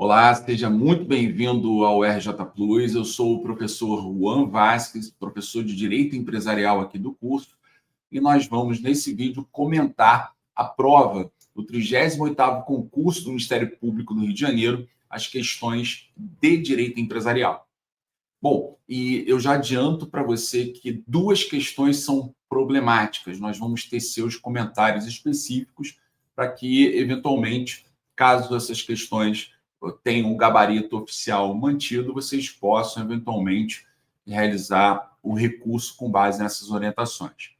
Olá, seja muito bem-vindo ao RJ Plus. Eu sou o professor Juan Vasques, professor de Direito Empresarial aqui do curso, e nós vamos, nesse vídeo, comentar a prova do 38º concurso do Ministério Público do Rio de Janeiro, as questões de Direito Empresarial. Bom, e eu já adianto para você que duas questões são problemáticas. Nós vamos tecer os comentários específicos para que, eventualmente, caso essas questões tenham um gabarito oficial mantido, vocês possam, eventualmente, realizar o recurso com base nessas orientações.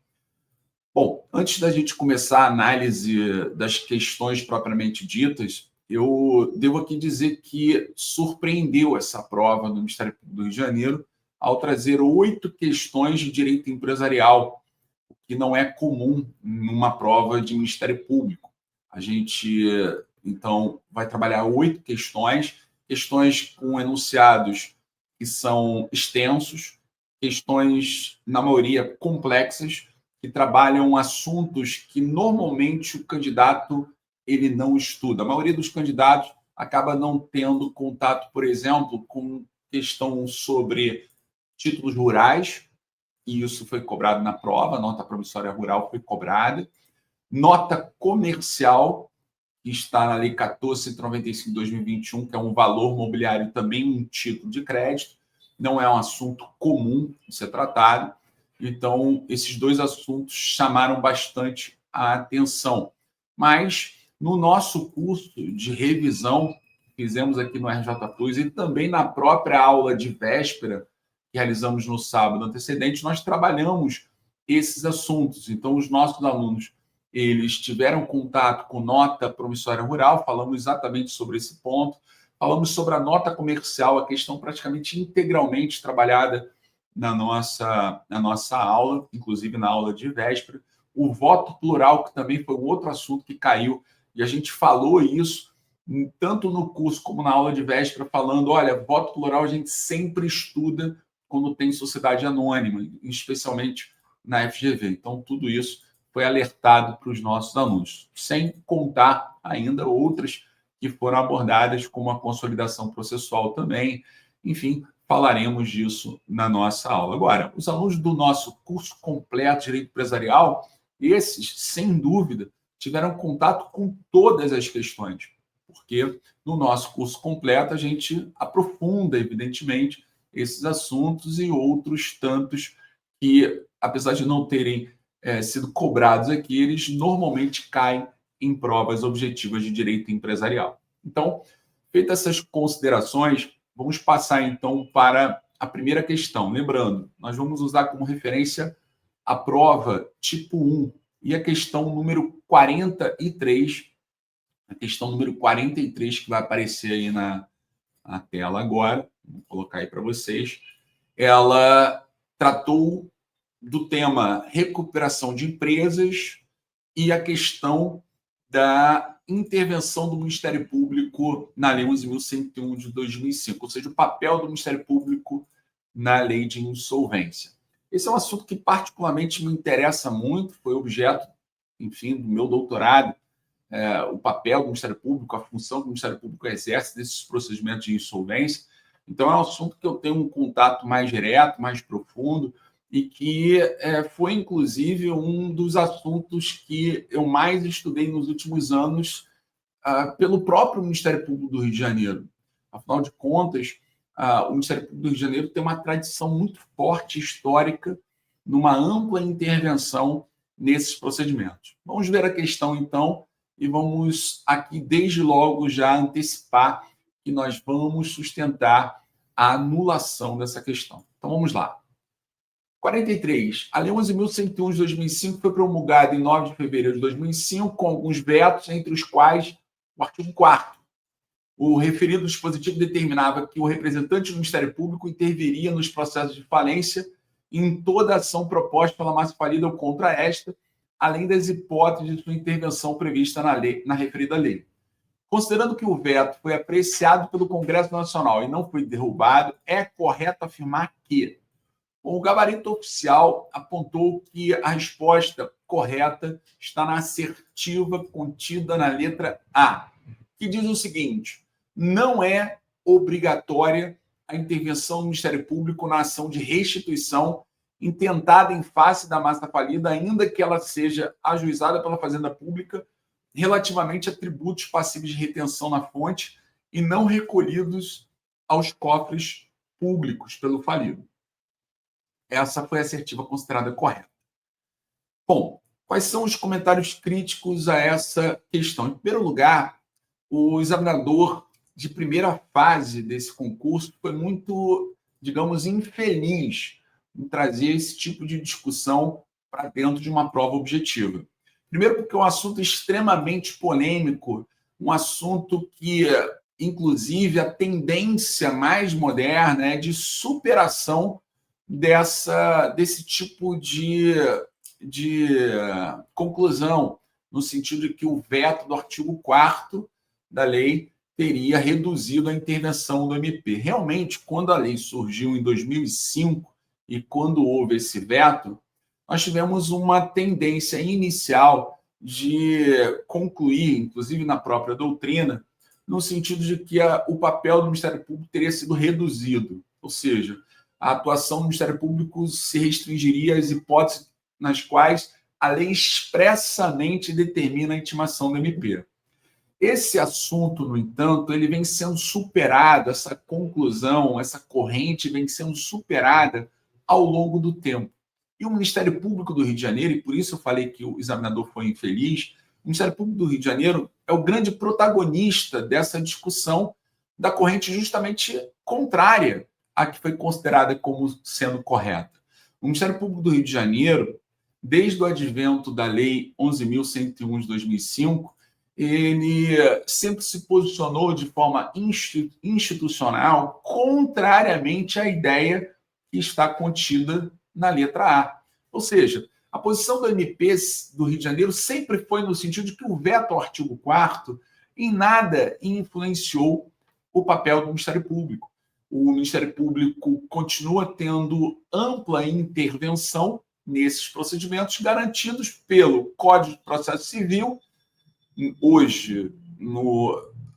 Bom, antes da gente começar a análise das questões propriamente ditas, eu devo aqui dizer que surpreendeu essa prova do Ministério Público do Rio de Janeiro ao trazer 8 questões de direito empresarial, o que não é comum numa prova de Ministério Público. A gente, então, vai trabalhar 8 questões com enunciados que são extensos, questões, na maioria, complexas, que trabalham assuntos que normalmente o candidato ele não estuda. A maioria dos candidatos acaba não tendo contato, por exemplo, com questão sobre títulos rurais, e isso foi cobrado na prova, a nota promissória rural foi cobrada, nota comercial, que está na Lei 1495 de 2021, que é um valor mobiliário também um título de crédito, não é um assunto comum de ser tratado. Então, esses dois assuntos chamaram bastante a atenção. Mas, no nosso curso de revisão, que fizemos aqui no RJ Plus, e também na própria aula de véspera, que realizamos no sábado antecedente, nós trabalhamos esses assuntos. Então, os nossos alunos, eles tiveram contato com nota promissória rural, falamos exatamente sobre esse ponto, falamos sobre a nota comercial, a questão praticamente integralmente trabalhada na nossa aula, inclusive na aula de véspera. O voto plural, que também foi um outro assunto que caiu, e a gente falou isso, tanto no curso como na aula de véspera, falando, olha, voto plural a gente sempre estuda quando tem sociedade anônima, especialmente na FGV. Então, tudo isso foi alertado para os nossos alunos, sem contar ainda outras que foram abordadas, como a consolidação processual também, enfim, falaremos disso na nossa aula. Agora, os alunos do nosso curso completo de Direito Empresarial, esses, sem dúvida, tiveram contato com todas as questões, porque no nosso curso completo a gente aprofunda, evidentemente, esses assuntos e outros tantos que, apesar de não terem sido cobrados aqui, eles normalmente caem em provas objetivas de direito empresarial. Então, feitas essas considerações, vamos passar, então, para a primeira questão. Lembrando, nós vamos usar como referência a prova tipo 1 e a questão número 43, a questão número 43, que vai aparecer aí na tela agora, vou colocar aí para vocês. Ela tratou do tema recuperação de empresas e a questão da intervenção do Ministério Público na Lei 11.101 de 2005, ou seja, o papel do Ministério Público na lei de insolvência. Esse é um assunto que particularmente me interessa muito, foi objeto, enfim, do meu doutorado, o papel do Ministério Público, a função que o Ministério Público exerce desses procedimentos de insolvência. Então, é um assunto que eu tenho um contato mais direto, mais profundo, e que foi, inclusive, um dos assuntos que eu mais estudei nos últimos anos pelo próprio Ministério Público do Rio de Janeiro. Afinal de contas, o Ministério Público do Rio de Janeiro tem uma tradição muito forte, histórica, numa ampla intervenção nesses procedimentos. Vamos ver a questão, então, e vamos aqui, desde logo, já antecipar que nós vamos sustentar a anulação dessa questão. Então, vamos lá. 43. A Lei 11.101 de 2005 foi promulgada em 9 de fevereiro de 2005, com alguns vetos, entre os quais o artigo 4º. O referido dispositivo determinava que o representante do Ministério Público interviria nos processos de falência em toda ação proposta pela massa falida ou contra esta, além das hipóteses de sua intervenção prevista na referida lei. Considerando que o veto foi apreciado pelo Congresso Nacional e não foi derrubado, é correto afirmar que o gabarito oficial apontou que a resposta correta está na assertiva contida na letra A, que diz o seguinte: não é obrigatória a intervenção do Ministério Público na ação de restituição intentada em face da massa falida, ainda que ela seja ajuizada pela Fazenda Pública relativamente a tributos passíveis de retenção na fonte e não recolhidos aos cofres públicos pelo falido. Essa foi a assertiva considerada correta. Bom, quais são os comentários críticos a essa questão? Em primeiro lugar, o examinador de primeira fase desse concurso foi muito, digamos, infeliz em trazer esse tipo de discussão para dentro de uma prova objetiva. Primeiro, porque é um assunto extremamente polêmico, um assunto que, inclusive, a tendência mais moderna é de superação desse tipo de conclusão, no sentido de que o veto do artigo 4º da lei teria reduzido a intervenção do MP. Realmente, quando a lei surgiu em 2005 e quando houve esse veto, nós tivemos uma tendência inicial de concluir, inclusive na própria doutrina, no sentido de que o papel do Ministério Público teria sido reduzido, ou seja, a atuação do Ministério Público se restringiria às hipóteses nas quais a lei expressamente determina a intimação do MP. Esse assunto, no entanto, ele vem sendo superado, essa conclusão, essa corrente vem sendo superada ao longo do tempo. E o Ministério Público do Rio de Janeiro, e por isso eu falei que o examinador foi infeliz, o Ministério Público do Rio de Janeiro é o grande protagonista dessa discussão da corrente justamente contrária à que foi considerada como sendo correta. O Ministério Público do Rio de Janeiro, desde o advento da Lei 11.101 de 2005, ele sempre se posicionou de forma institucional contrariamente à ideia que está contida na letra A. Ou seja, a posição do MP do Rio de Janeiro sempre foi no sentido de que o veto ao artigo 4º em nada influenciou o papel do Ministério Público. O Ministério Público continua tendo ampla intervenção nesses procedimentos garantidos pelo Código de Processo Civil, hoje,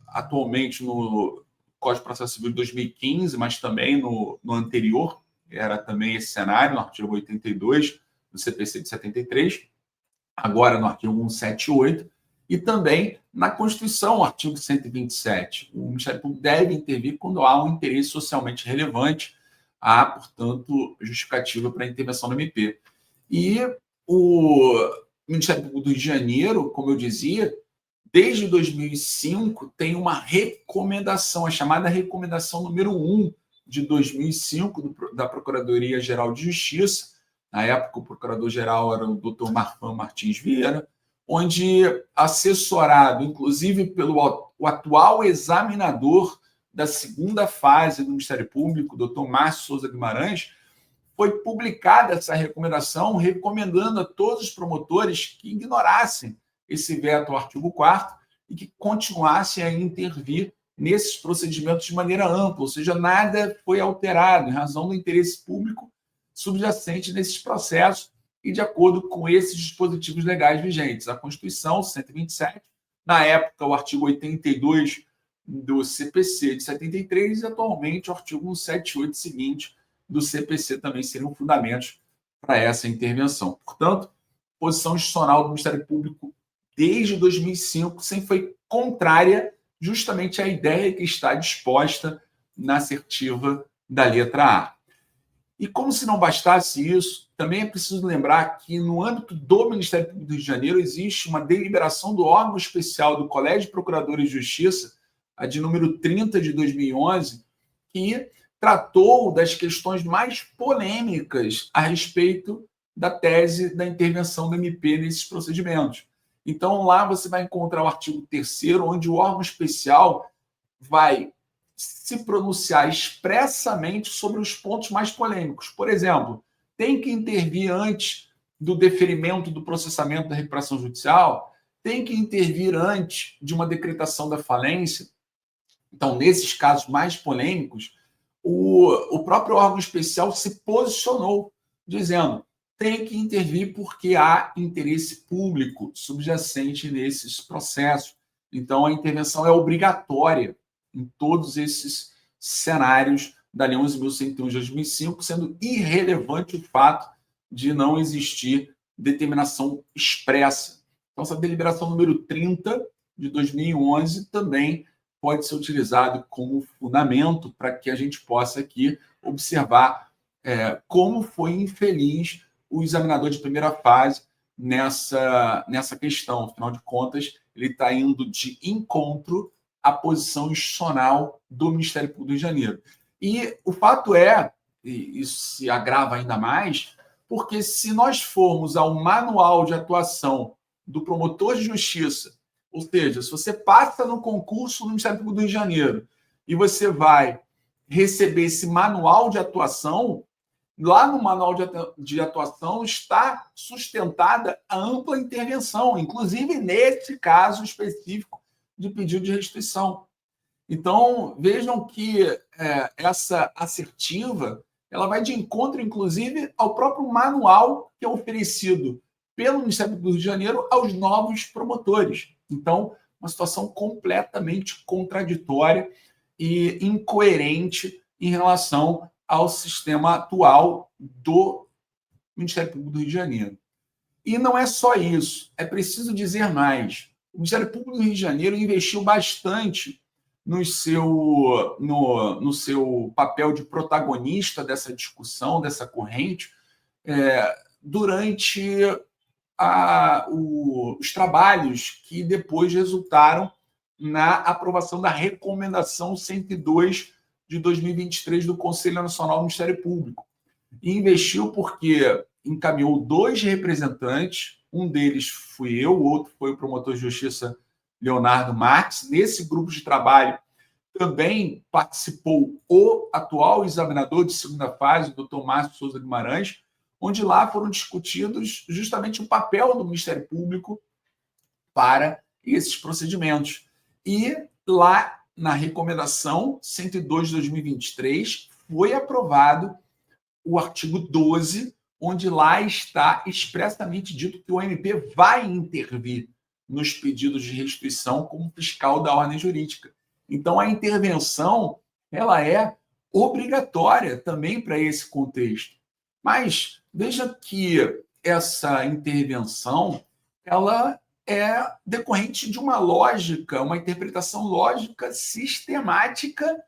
atualmente no Código de Processo Civil de 2015, mas também no anterior, era também esse cenário, no artigo 82 do CPC de 73, agora no artigo 178, e também na Constituição, artigo 127. O Ministério Público deve intervir quando há um interesse socialmente relevante, há, portanto, justificativa para a intervenção do MP. E o Ministério Público do Rio de Janeiro, como eu dizia, desde 2005 tem uma recomendação, a chamada recomendação número 1 de 2005 da Procuradoria-Geral de Justiça. Na época, o procurador-geral era o Dr. Marfan Martins Vieira, onde, assessorado, inclusive, pelo o atual examinador da segunda fase do Ministério Público, o Dr. Márcio Souza Guimarães, foi publicada essa recomendação, recomendando a todos os promotores que ignorassem esse veto ao artigo 4º e que continuassem a intervir nesses procedimentos de maneira ampla, ou seja, nada foi alterado em razão do interesse público subjacente nesses processos e de acordo com esses dispositivos legais vigentes. A Constituição, 127, na época o artigo 82 do CPC de 73 e atualmente o artigo 178 seguinte do CPC também seriam fundamentos para essa intervenção. Portanto, posição institucional do Ministério Público desde 2005 sempre foi contrária justamente à ideia que está disposta na assertiva da letra A. E como se não bastasse isso, também é preciso lembrar que no âmbito do Ministério Público do Rio de Janeiro existe uma deliberação do órgão especial do Colégio de Procuradores de Justiça, a de número 30 de 2011, que tratou das questões mais polêmicas a respeito da tese da intervenção do MP nesses procedimentos. Então, lá você vai encontrar o artigo 3º, onde o órgão especial vai se pronunciar expressamente sobre os pontos mais polêmicos. Por exemplo, tem que intervir antes do deferimento do processamento da recuperação judicial, tem que intervir antes de uma decretação da falência. Então, nesses casos mais polêmicos, o próprio órgão especial se posicionou, dizendo tem que intervir porque há interesse público subjacente nesses processos. Então, a intervenção é obrigatória em todos esses cenários da Lei 11.101 de 2005, sendo irrelevante o fato de não existir determinação expressa. Então, essa deliberação número 30 de 2011 também pode ser utilizado como fundamento para que a gente possa aqui observar como foi infeliz o examinador de primeira fase nessa questão. Afinal de contas, ele está indo de encontro à posição institucional do Ministério Público do Rio de Janeiro. E o fato é, e isso se agrava ainda mais, porque se nós formos ao manual de atuação do promotor de justiça, ou seja, se você passa no concurso do Ministério Público do Rio de Janeiro e você vai receber esse manual de atuação, lá no manual de atuação está sustentada a ampla intervenção, inclusive nesse caso específico de pedido de restituição. Então, vejam que essa assertiva ela vai de encontro, inclusive, ao próprio manual que é oferecido pelo Ministério Público do Rio de Janeiro aos novos promotores. Então, uma situação completamente contraditória e incoerente em relação ao sistema atual do Ministério Público do Rio de Janeiro. E não é só isso, é preciso dizer mais. O Ministério Público do Rio de Janeiro investiu bastante no seu papel de protagonista dessa discussão, dessa corrente, durante os trabalhos que depois resultaram na aprovação da Recomendação 102 de 2023 do Conselho Nacional do Ministério Público. E investiu porque encaminhou 2 representantes, um deles fui eu, o outro foi o promotor de justiça Leonardo Marques. Nesse grupo de trabalho também participou o atual examinador de segunda fase, o doutor Márcio Souza Guimarães, onde lá foram discutidos justamente o papel do Ministério Público para esses procedimentos. E lá na recomendação 102 de 2023 foi aprovado o artigo 12, onde lá está expressamente dito que o MP vai intervir nos pedidos de restituição como fiscal da ordem jurídica. Então, a intervenção ela é obrigatória também para esse contexto. Mas veja que essa intervenção ela é decorrente de uma lógica, uma interpretação lógica sistemática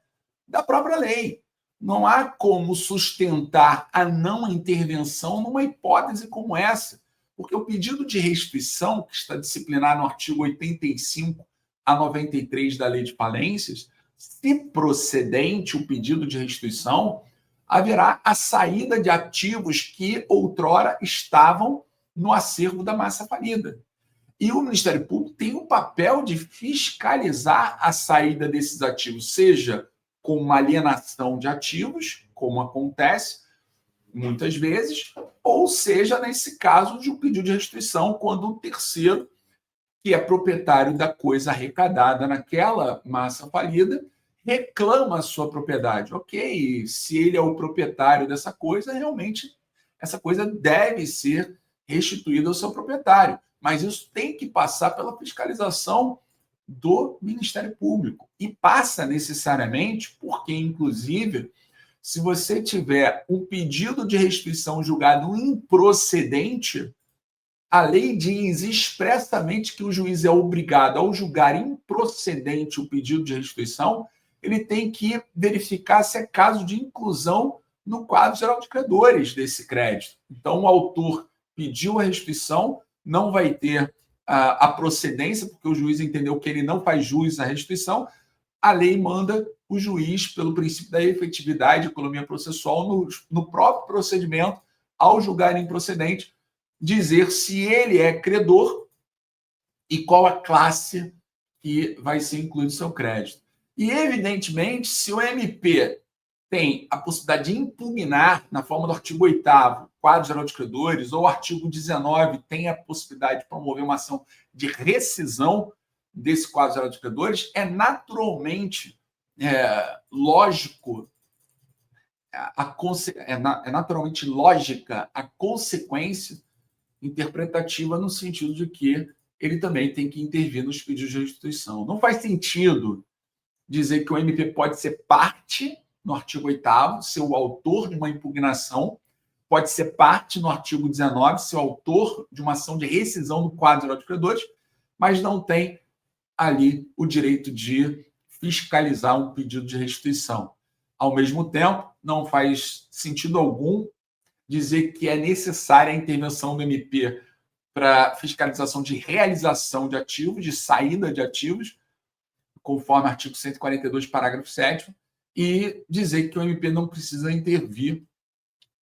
da própria lei. Não há como sustentar a não intervenção numa hipótese como essa, porque o pedido de restituição, que está disciplinado no artigo 85 a 93 da Lei de Falências, se procedente o pedido de restituição, haverá a saída de ativos que outrora estavam no acervo da massa falida. E o Ministério Público tem o papel de fiscalizar a saída desses ativos, seja com uma alienação de ativos, como acontece muitas vezes, ou seja, nesse caso de um pedido de restituição, quando um terceiro, que é proprietário da coisa arrecadada naquela massa falida, reclama a sua propriedade. Ok, se ele é o proprietário dessa coisa, realmente essa coisa deve ser restituída ao seu proprietário. Mas isso tem que passar pela fiscalização do Ministério Público. E passa necessariamente porque, inclusive, se você tiver um pedido de restituição julgado improcedente, a lei diz expressamente que o juiz é obrigado, ao julgar improcedente o pedido de restituição, ele tem que verificar se é caso de inclusão no quadro geral de credores desse crédito. Então, o autor pediu a restituição, não vai ter a procedência, porque o juiz entendeu que ele não faz jus à restituição, a lei manda o juiz, pelo princípio da efetividade e economia processual, no próprio procedimento, ao julgar improcedente, dizer se ele é credor e qual a classe que vai ser incluído no seu crédito. E, evidentemente, se o MP tem a possibilidade de impugnar, na forma do artigo 8º, quadro geral de credores, ou o artigo 19 tem a possibilidade de promover uma ação de rescisão desse quadro geral de credores, é naturalmente lógico, é naturalmente lógica a consequência interpretativa no sentido de que ele também tem que intervir nos pedidos de restituição. Não faz sentido dizer que o MP pode ser parte, no artigo 8º, ser o autor de uma impugnação, pode ser parte, no artigo 19, ser o autor de uma ação de rescisão do quadro geral de credores, mas não tem ali o direito de fiscalizar um pedido de restituição. Ao mesmo tempo, não faz sentido algum dizer que é necessária a intervenção do MP para fiscalização de realização de ativos, de saída de ativos, conforme artigo 142, parágrafo 7º, e dizer que o MP não precisa intervir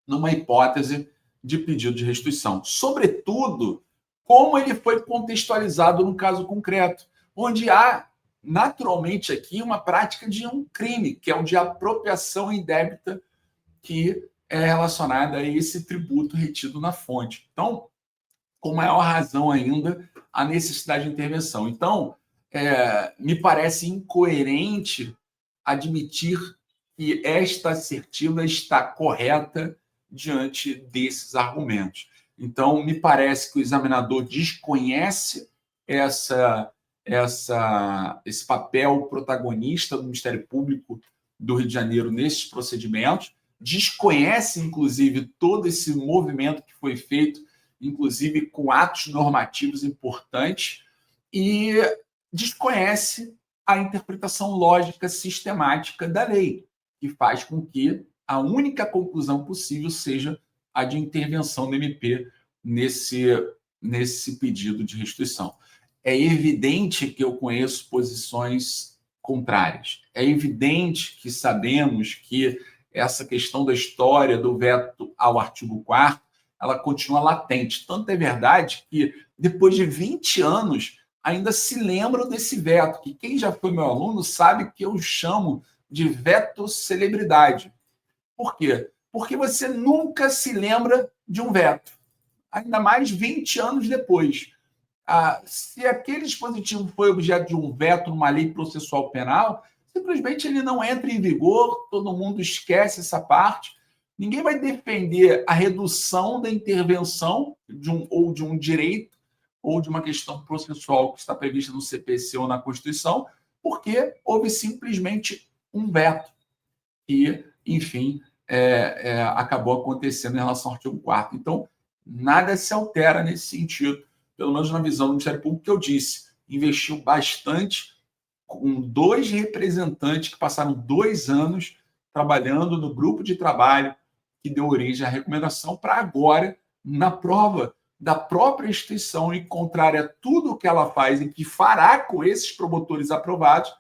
numa hipótese de pedido de restituição. Sobretudo, como ele foi contextualizado no caso concreto, onde há, naturalmente, aqui uma prática de um crime, que é o de apropriação indébita, que é relacionada a esse tributo retido na fonte. Então, com maior razão ainda, a necessidade de intervenção. Então, me parece incoerente admitir que esta assertiva está correta diante desses argumentos. Então, me parece que o examinador desconhece esse papel protagonista do Ministério Público do Rio de Janeiro nesses procedimentos, desconhece, inclusive, todo esse movimento que foi feito, inclusive com atos normativos importantes, e desconhece a interpretação lógica sistemática da lei, que faz com que a única conclusão possível seja a de intervenção do MP nesse pedido de restituição. É evidente que eu conheço posições contrárias. É evidente que sabemos que essa questão da história do veto ao artigo 4º, ela continua latente. Tanto é verdade que, depois de 20 anos, ainda se lembram desse veto, que quem já foi meu aluno sabe que eu chamo de veto celebridade. Por quê? Porque você nunca se lembra de um veto, ainda mais 20 anos depois. Se aquele dispositivo foi objeto de um veto numa lei processual penal, simplesmente ele não entra em vigor, todo mundo esquece essa parte. Ninguém vai defender a redução da intervenção ou de um direito ou de uma questão processual que está prevista no CPC ou na Constituição, porque houve simplesmente um veto que, enfim, acabou acontecendo em relação ao artigo 4º. Então, nada se altera nesse sentido, pelo menos na visão do Ministério Público, que eu disse. Investiu bastante com 2 representantes que passaram 2 anos trabalhando no grupo de trabalho que deu origem à recomendação, para agora, na prova da própria instituição e contrária a tudo o que ela faz e que fará com esses promotores aprovados,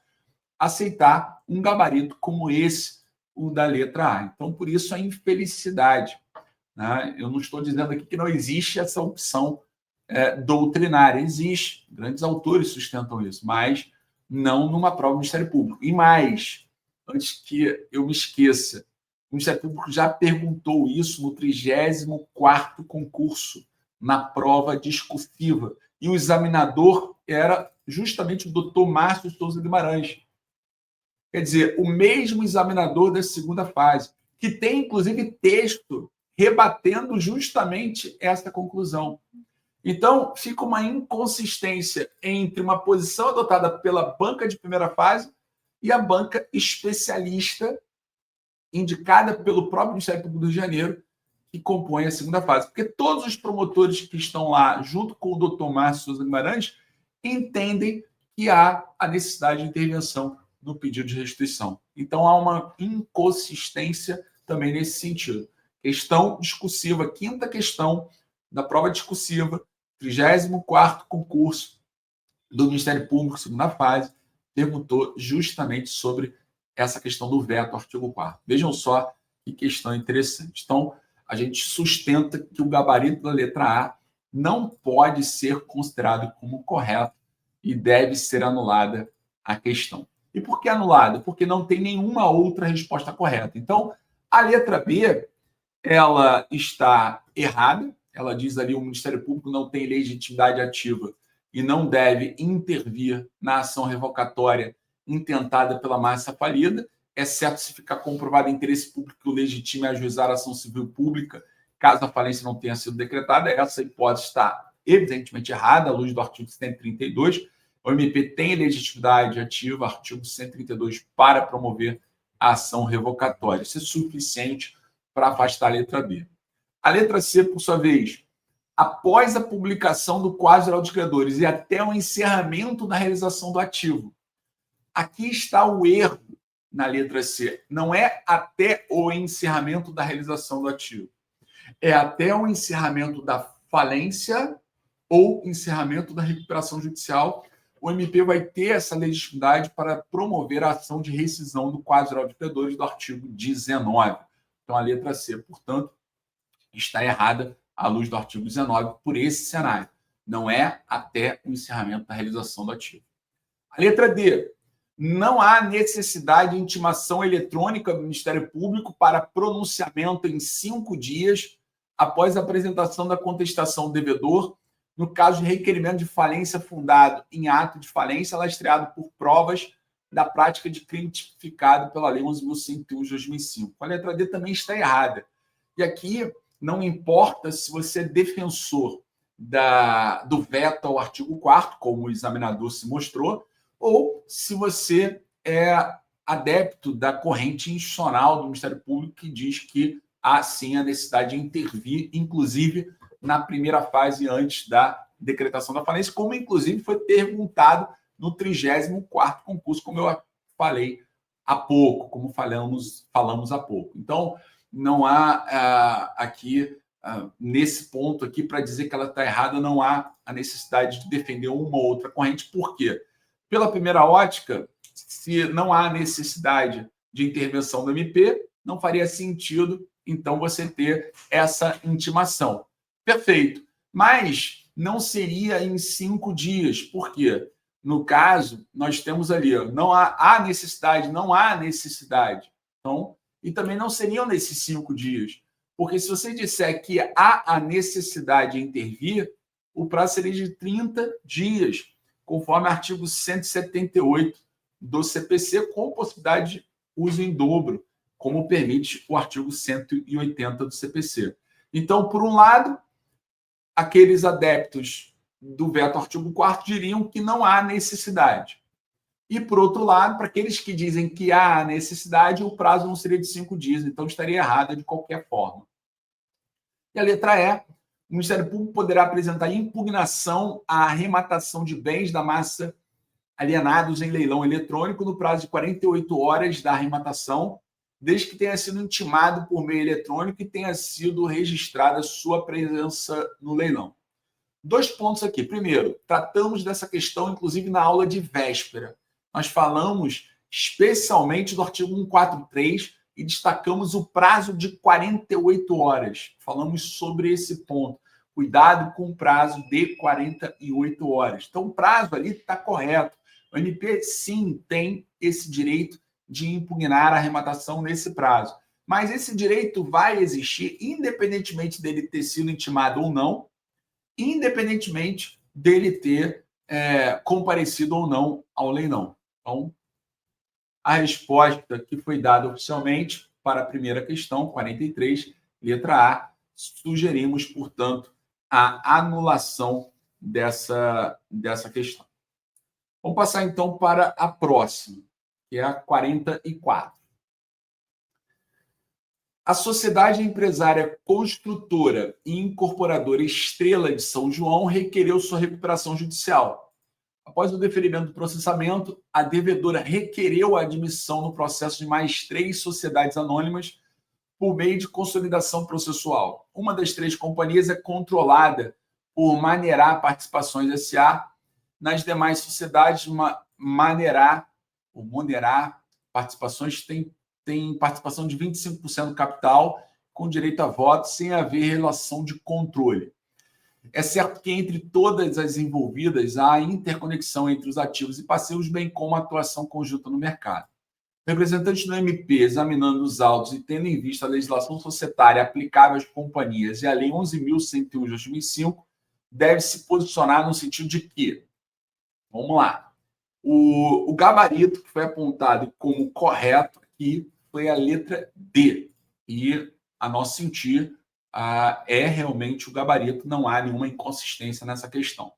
aceitar um gabarito como esse, o da letra A. Então, por isso, a infelicidade. Né? Eu não estou dizendo aqui que não existe essa opção doutrinária. Existe. Grandes autores sustentam isso, mas não numa prova do Ministério Público. E mais, antes que eu me esqueça, o Ministério Público já perguntou isso no 34º concurso, na prova discursiva. E o examinador era justamente o doutor Márcio Souza Guimarães. Quer dizer, o mesmo examinador da segunda fase, que tem, inclusive, texto rebatendo justamente essa conclusão. Então, fica uma inconsistência entre uma posição adotada pela banca de primeira fase e a banca especialista indicada pelo próprio Ministério Público do Rio de Janeiro, que compõe a segunda fase. Porque todos os promotores que estão lá, junto com o doutor Márcio Souza Guimarães, entendem que há a necessidade de intervenção no pedido de restituição. Então, há uma inconsistência também nesse sentido. Questão discursiva, 5ª questão da prova discursiva, 34º concurso do Ministério Público, segunda fase, perguntou justamente sobre essa questão do veto ao artigo 4º. Vejam só que questão interessante. Então, a gente sustenta que o gabarito da letra A não pode ser considerado como correto e deve ser anulada a questão. E por que anulada? Porque não tem nenhuma outra resposta correta. Então, a letra B, ela está errada. Ela diz ali: o Ministério Público não tem legitimidade ativa e não deve intervir na ação revocatória intentada pela massa falida, exceto se ficar comprovado interesse público que o legitime a ajuizar a ação civil pública, caso a falência não tenha sido decretada. Essa hipótese está evidentemente errada, à luz do artigo 132, O MP tem legitimidade ativa, artigo 132, para promover a ação revocatória. Isso é suficiente para afastar a letra B. A letra C, por sua vez, após a publicação do quadro geral dos credores e até o encerramento da realização do ativo. Aqui está o erro na letra C. Não é até o encerramento da realização do ativo. É até o encerramento da falência ou encerramento da recuperação judicial. O MP vai ter essa legitimidade para promover a ação de rescisão do quadro geral de credores do artigo 19. Então, a letra C, portanto, está errada à luz do artigo 19 por esse cenário. Não é até o encerramento da realização do ativo. A letra D. Não há necessidade de intimação eletrônica do Ministério Público para pronunciamento em 5 dias após a apresentação da contestação do devedor, no caso de requerimento de falência fundado em ato de falência lastreado por provas da prática de crime tipificado pela Lei 11.101 de 2005. A letra D também está errada. E aqui não importa se você é defensor do veto ao artigo 4º, como o examinador se mostrou, ou se você é adepto da corrente institucional do Ministério Público, que diz que há sim a necessidade de intervir, inclusive na primeira fase antes da decretação da falência, como inclusive foi perguntado no 34º concurso, como eu falei há pouco, como falamos há pouco. Então, não há aqui, nesse ponto aqui, para dizer que ela está errada, não há a necessidade de defender uma ou outra corrente. Por quê? Pela primeira ótica, se não há necessidade de intervenção do MP, não faria sentido, então, você ter essa intimação. Perfeito. Mas não seria em 5 dias. Por quê? No caso, nós temos ali, não há necessidade, não há necessidade. Então, e também não seriam nesses 5 dias. Porque se você disser que há a necessidade de intervir, o prazo seria de 30 dias, conforme artigo 178 do CPC, com possibilidade de uso em dobro, como permite o artigo 180 do CPC. Então, por um lado, aqueles adeptos do veto ao artigo 4º diriam que não há necessidade. E, por outro lado, para aqueles que dizem que há necessidade, o prazo não seria de 5 dias, então estaria errada de qualquer forma. E a letra E, o Ministério Público poderá apresentar impugnação à arrematação de bens da massa alienados em leilão eletrônico no prazo de 48 horas da arrematação, desde que tenha sido intimado por meio eletrônico e tenha sido registrada sua presença no leilão. 2 pontos aqui. Primeiro, tratamos dessa questão, inclusive, na aula de véspera. Nós falamos especialmente do artigo 143 e destacamos o prazo de 48 horas. Falamos sobre esse ponto. Cuidado com o prazo de 48 horas. Então, o prazo ali está correto. O MP, sim, tem esse direito de impugnar a arrematação nesse prazo. Mas esse direito vai existir independentemente dele ter sido intimado ou não, independentemente dele ter comparecido ou não ao leilão. Então, a resposta que foi dada oficialmente para a primeira questão, 43, letra A, sugerimos, portanto, a anulação dessa questão. Vamos passar, então, para a próxima, que é a 44. A Sociedade Empresária Construtora e Incorporadora Estrela de São João requereu sua recuperação judicial. Após o deferimento do processamento, a devedora requereu a admissão no processo de mais 3 sociedades anônimas por meio de consolidação processual. Uma das 3 companhias é controlada por Manerá Participações S.A. Nas demais sociedades, Manerá Participações tem participação de 25% do capital, com direito a voto, sem haver relação de controle. É certo que entre todas as envolvidas há interconexão entre os ativos e passivos, bem como a atuação conjunta no mercado. Representantes do MP, examinando os autos e tendo em vista a legislação societária aplicável às companhias e a Lei 11.101 de 2005, deve se posicionar no sentido de que, vamos lá, o gabarito que foi apontado como correto aqui foi a letra D. E, a nosso sentir, é realmente o gabarito, não há nenhuma inconsistência nessa questão.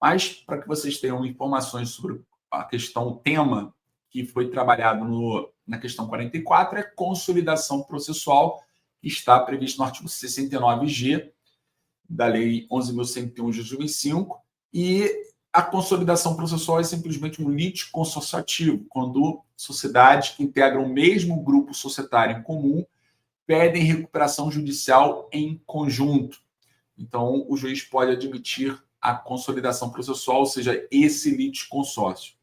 Mas, para que vocês tenham informações sobre a questão, o tema que foi trabalhado na questão 44 é consolidação processual, que está previsto no artigo 69G da Lei 11.101 de 2005, e a consolidação processual é simplesmente um litígio consorciativo, quando sociedades que integram o mesmo grupo societário em comum pedem recuperação judicial em conjunto. Então, o juiz pode admitir a consolidação processual, ou seja, esse litisconsórcio.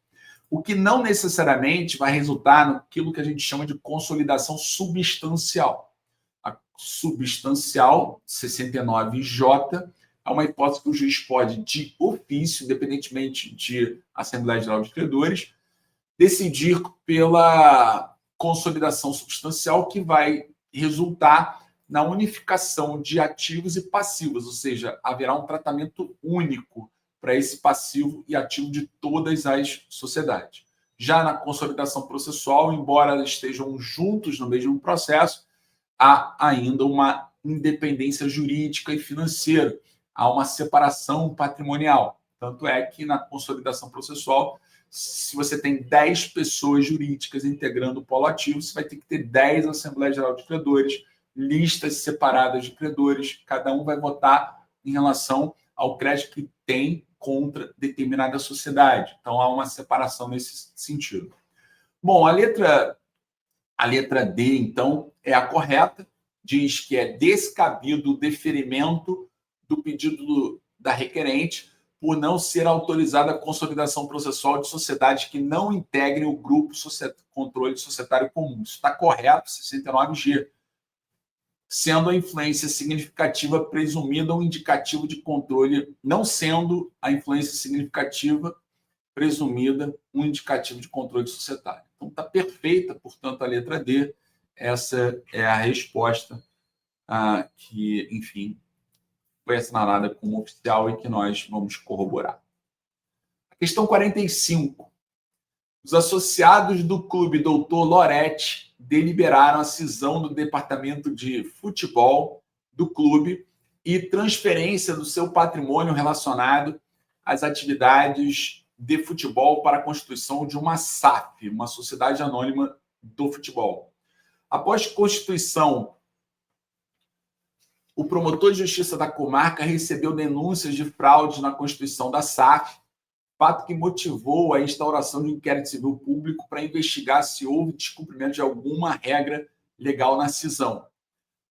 O que não necessariamente vai resultar naquilo que a gente chama de consolidação substancial. A substancial, 69J, é uma hipótese que o juiz pode, de ofício, independentemente de Assembleia Geral de Credores, decidir pela consolidação substancial, que vai resultar na unificação de ativos e passivos, ou seja, haverá um tratamento único para esse passivo e ativo de todas as sociedades. Já na consolidação processual, embora estejam juntos no mesmo processo, há ainda uma independência jurídica e financeira, há uma separação patrimonial. Tanto é que na consolidação processual, se você tem 10 pessoas jurídicas integrando o polo ativo, você vai ter que ter 10 Assembleias Geral de Credores, listas separadas de credores, cada um vai votar em relação ao crédito que tem contra determinada sociedade. Então, há uma separação nesse sentido. Bom, a letra D, então, é a correta, diz que é descabido o deferimento do pedido da requerente por não ser autorizada a consolidação processual de sociedades que não integrem o grupo controle societário comum. Isso está correto, 69G. Sendo a influência significativa presumida um indicativo de controle, não sendo a influência significativa presumida um indicativo de controle societário. Então, está perfeita, portanto, a letra D. Essa é a resposta que, enfim, foi assinalada como oficial e que nós vamos corroborar. A questão 45. Os associados do clube Doutor Loretti deliberaram a cisão do departamento de futebol do clube e transferência do seu patrimônio relacionado às atividades de futebol para a constituição de uma SAF, uma Sociedade Anônima do Futebol. Após constituição, o promotor de justiça da comarca recebeu denúncias de fraude na constituição da SAF, fato que motivou a instauração de um inquérito civil público para investigar se houve descumprimento de alguma regra legal na cisão.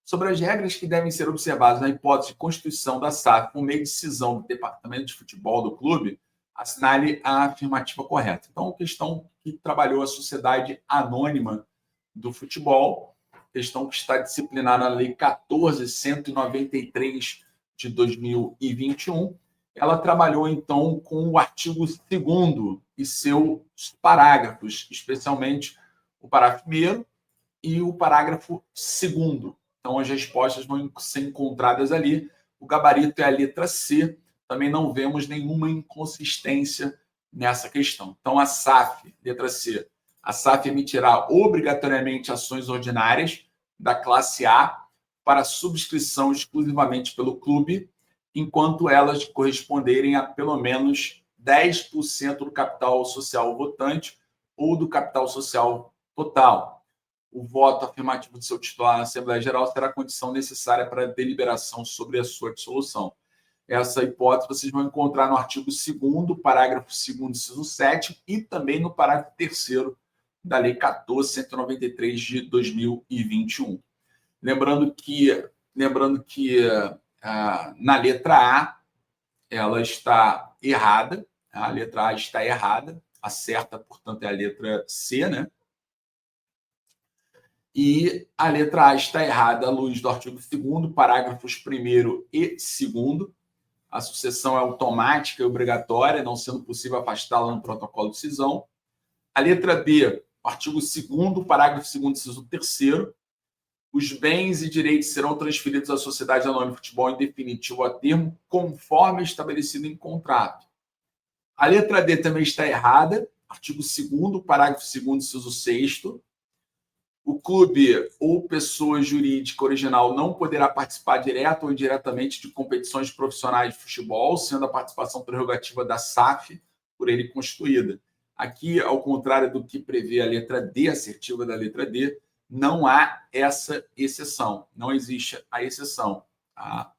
Sobre as regras que devem ser observadas na hipótese de constituição da SAF por meio de cisão do departamento de futebol do clube, assinale a afirmativa correta. Então, questão que trabalhou a Sociedade Anônima do Futebol, questão que está disciplinada na Lei 14.193 de 2021, ela trabalhou, então, com o artigo 2º e seus parágrafos, especialmente o parágrafo 1º e o parágrafo 2º. Então, as respostas vão ser encontradas ali. O gabarito é a letra C. Também não vemos nenhuma inconsistência nessa questão. Então, a SAF, letra C, a SAF emitirá obrigatoriamente ações ordinárias da classe A para subscrição exclusivamente pelo clube, enquanto elas corresponderem a pelo menos 10% do capital social votante ou do capital social total. O voto afirmativo de seu titular na Assembleia Geral será a condição necessária para a deliberação sobre a sua dissolução. Essa hipótese vocês vão encontrar no artigo 2º, parágrafo 2º, inciso 7, e também no parágrafo 3º da Lei 14.193 de 2021. Lembrando que na letra A, ela está errada, a letra A está errada, a certa, portanto, é a letra C, né? E a letra A está errada à luz do artigo 2º, parágrafos 1º e 2º. A sucessão é automática e obrigatória, não sendo possível afastá-la no protocolo de cisão. A letra B, artigo 2º, parágrafo 2º, inciso 3º. Os bens e direitos serão transferidos à Sociedade Anônima de Futebol em definitivo a termo, conforme estabelecido em contrato. A letra D também está errada, artigo 2º, parágrafo 2º, inciso 6º. O clube ou pessoa jurídica original não poderá participar direto ou indiretamente de competições profissionais de futebol, sendo a participação prerrogativa da SAF por ele constituída. Aqui, ao contrário do que prevê a letra D, assertiva da letra D, não há essa exceção, não existe a exceção. Tá?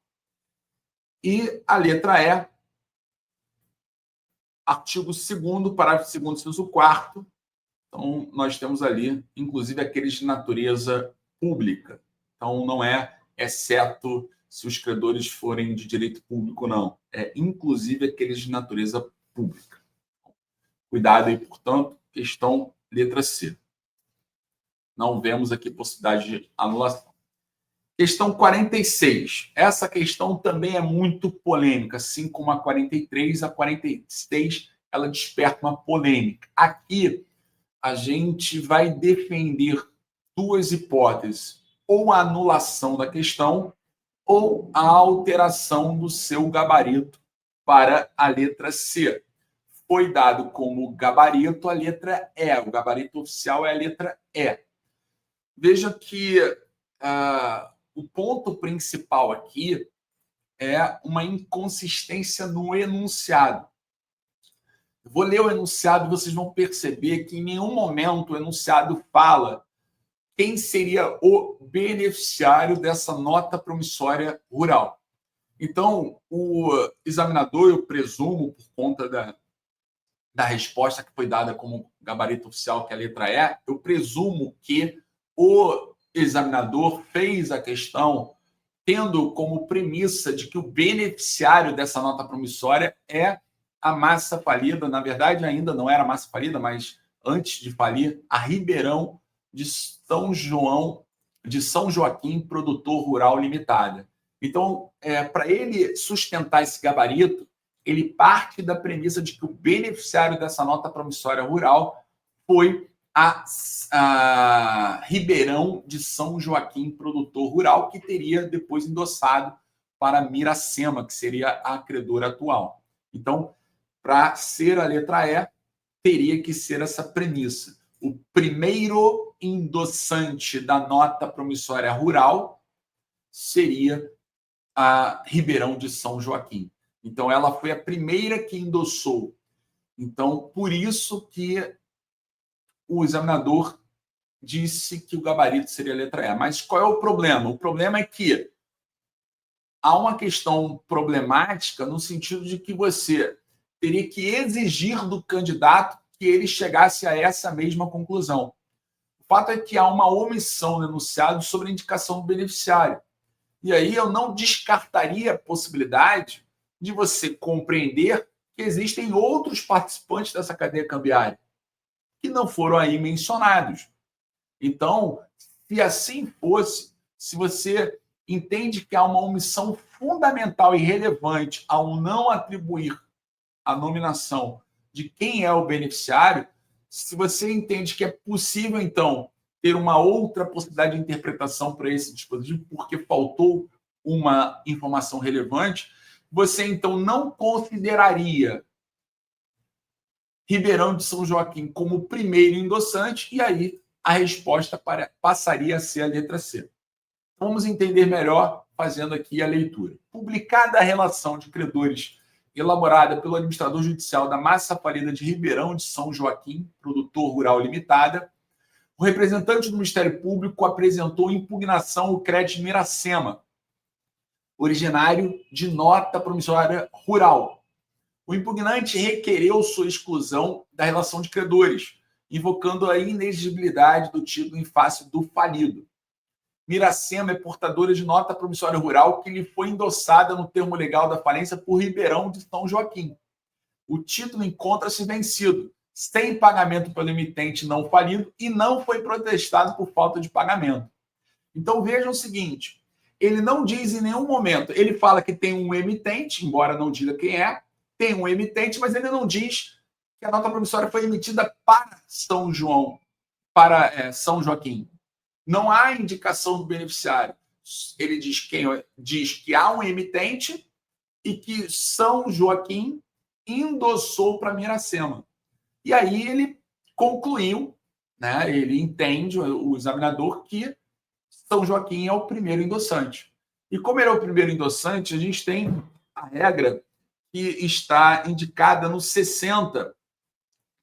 E a letra E, artigo 2º, parágrafo 2º, inciso 4º, então, nós temos ali, inclusive, aqueles de natureza pública. Então, não é exceto se os credores forem de direito público, não. É, inclusive, aqueles de natureza pública. Cuidado aí, portanto, questão letra C. Não vemos aqui possibilidade de anulação. Questão 46. Essa questão também é muito polêmica, assim como a 43, a 46, ela desperta uma polêmica. Aqui, a gente vai defender duas hipóteses, ou a anulação da questão ou a alteração do seu gabarito para a letra C. Foi dado como gabarito a letra E, o gabarito oficial é a letra E. Veja que o ponto principal aqui é uma inconsistência no enunciado. Vou ler o enunciado e vocês vão perceber que em nenhum momento o enunciado fala quem seria o beneficiário dessa nota promissória rural. Então, o examinador, eu presumo, por conta da resposta que foi dada como gabarito oficial, que é a letra E, eu presumo que o examinador fez a questão tendo como premissa de que o beneficiário dessa nota promissória é a massa falida, na verdade ainda não era massa falida, mas antes de falir, a Ribeirão de São Joaquim Produtor Rural Limitada. Então, para ele sustentar esse gabarito, ele parte da premissa de que o beneficiário dessa nota promissória rural foi a Ribeirão de São Joaquim Produtor Rural, que teria depois endossado para Miracema, que seria a credora atual. Então, para ser a letra E, teria que ser essa premissa. O primeiro endossante da nota promissória rural seria a Ribeirão de São Joaquim. Então, ela foi a primeira que endossou. Então, por isso que o examinador disse que o gabarito seria a letra E. Mas qual é o problema? O problema é que há uma questão problemática no sentido de que você teria que exigir do candidato que ele chegasse a essa mesma conclusão. O fato é que há uma omissão no enunciado sobre a indicação do beneficiário. E aí eu não descartaria a possibilidade de você compreender que existem outros participantes dessa cadeia cambiária que não foram aí mencionados. Então, se assim fosse, se você entende que há uma omissão fundamental e relevante ao não atribuir a nominação de quem é o beneficiário, se você entende que é possível, então, ter uma outra possibilidade de interpretação para esse dispositivo, porque faltou uma informação relevante, você, então, não consideraria Ribeirão de São Joaquim como primeiro endossante, e aí a resposta passaria a ser a letra C. Vamos entender melhor fazendo aqui a leitura. Publicada a relação de credores elaborada pelo administrador judicial da massa falida de Ribeirão de São Joaquim, Produtor Rural Limitada, o representante do Ministério Público apresentou impugnação ao crédito Miracema, originário de nota promissória rural. O impugnante requereu sua exclusão da relação de credores, invocando a inexigibilidade do título em face do falido. Miracema é portadora de nota promissória rural que lhe foi endossada no termo legal da falência por Ribeirão de São Joaquim. O título encontra-se vencido, sem pagamento pelo emitente não falido e não foi protestado por falta de pagamento. Então vejam o seguinte, ele não diz em nenhum momento, ele fala que tem um emitente, embora não diga quem é, tem um emitente, mas ele não diz que a nota promissória foi emitida para São Joaquim. Não há indicação do beneficiário. Ele diz que há um emitente e que São Joaquim endossou para Miracema. E aí ele concluiu né? Ele entende, o examinador, que São Joaquim é o primeiro endossante. E como ele é o primeiro endossante, a gente tem a regra que está indicada no 60,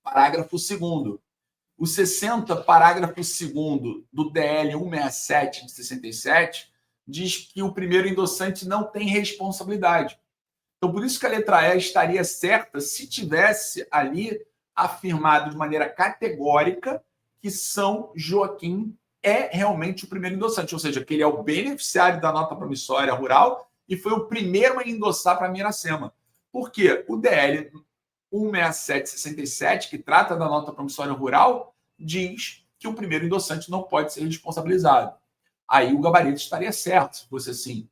parágrafo 2º. O 60, parágrafo 2º do DL 167 de 67 diz que o primeiro endossante não tem responsabilidade. Então, por isso que a letra E estaria certa se tivesse ali afirmado de maneira categórica que São Joaquim é realmente o primeiro endossante, ou seja, que ele é o beneficiário da nota promissória rural e foi o primeiro a endossar para Miracema. Por quê? O DL 167/67, que trata da nota promissória rural, diz que o primeiro endossante não pode ser responsabilizado. Aí o gabarito estaria certo, se fosse assim.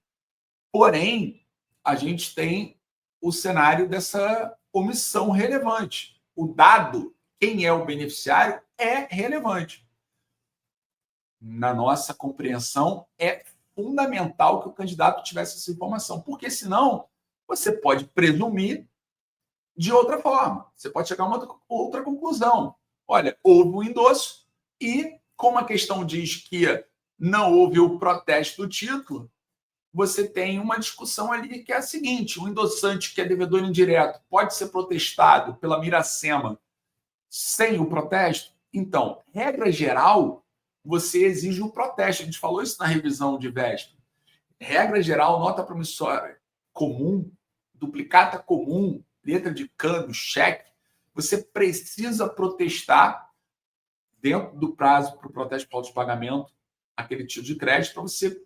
Porém, a gente tem o cenário dessa omissão relevante. O dado, quem é o beneficiário, é relevante. Na nossa compreensão, é fundamental que o candidato tivesse essa informação, porque senão você pode presumir de outra forma. Você pode chegar a uma outra conclusão. Olha, houve um endosso e, como a questão diz que não houve o protesto do título, você tem uma discussão ali que é a seguinte: o endossante que é devedor indireto pode ser protestado pela Miracema sem o protesto? Então, regra geral, você exige o protesto. A gente falou isso na revisão de véspera. Regra geral, nota promissória comum, duplicata comum, letra de câmbio, cheque, você precisa protestar dentro do prazo para o protesto por falta de pagamento aquele título de crédito para você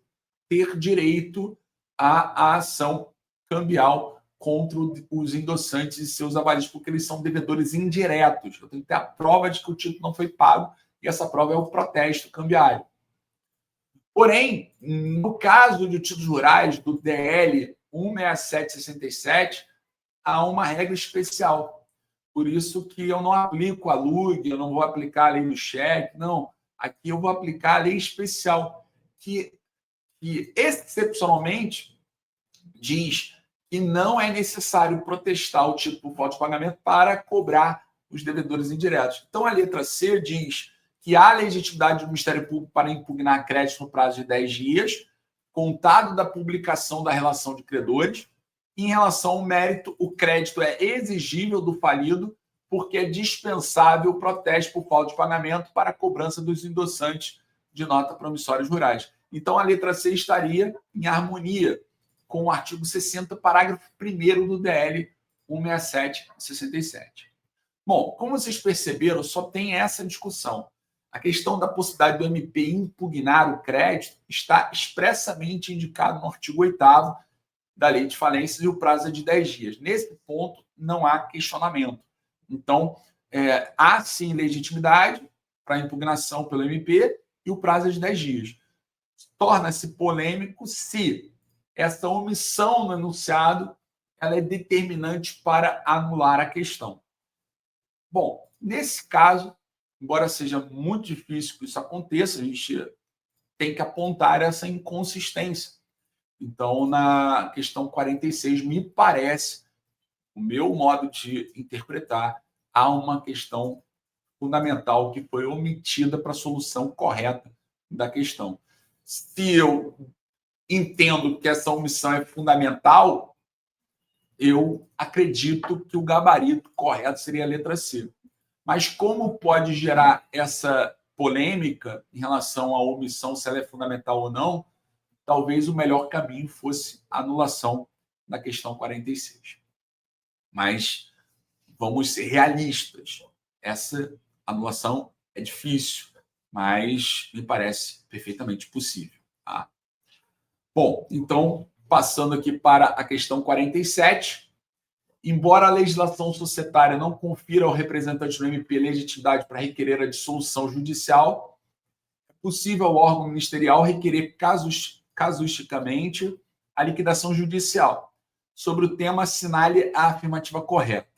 ter direito à ação cambial contra os endossantes e seus avalistas, porque eles são devedores indiretos. Eu tenho que ter a prova de que o título não foi pago e essa prova é o protesto cambiário. Porém, no caso de títulos rurais do DL 167/67, há uma regra especial. Por isso que eu não aplico a LUG, eu não vou aplicar a lei do cheque, não. Aqui eu vou aplicar a lei especial, que excepcionalmente diz que não é necessário protestar o título por falta de pagamento para cobrar os devedores indiretos. Então, a letra C diz que há legitimidade do Ministério Público para impugnar crédito no prazo de 10 dias, contado da publicação da relação de credores. Em relação ao mérito, o crédito é exigível do falido, porque é dispensável o protesto por falta de pagamento para a cobrança dos endossantes de nota promissórias rurais. Então, a letra C estaria em harmonia com o artigo 60, parágrafo 1º do DL 167/67. Bom, como vocês perceberam, só tem essa discussão. A questão da possibilidade do MP impugnar o crédito está expressamente indicado no artigo 8º da Lei de Falências e o prazo é de 10 dias. Nesse ponto, não há questionamento. Então, há sim legitimidade para impugnação pelo MP e o prazo é de 10 dias. Torna-se polêmico se essa omissão no enunciado ela é determinante para anular a questão. Bom, nesse caso, embora seja muito difícil que isso aconteça, a gente tem que apontar essa inconsistência. Então, na questão 46, me parece, o meu modo de interpretar, há uma questão fundamental que foi omitida para a solução correta da questão. Se eu entendo que essa omissão é fundamental, eu acredito que o gabarito correto seria a letra C. Mas como pode gerar essa polêmica em relação à omissão, se ela é fundamental ou não, talvez o melhor caminho fosse a anulação da questão 46. Mas vamos ser realistas. Essa anulação é difícil, mas me parece perfeitamente possível. Tá? Bom, então, passando aqui para a questão 47, embora a legislação societária não confira ao representante do MP legitimidade para requerer a dissolução judicial, é possível ao órgão ministerial requerer casuisticamente a liquidação judicial. Sobre o tema, assinale a afirmativa correta.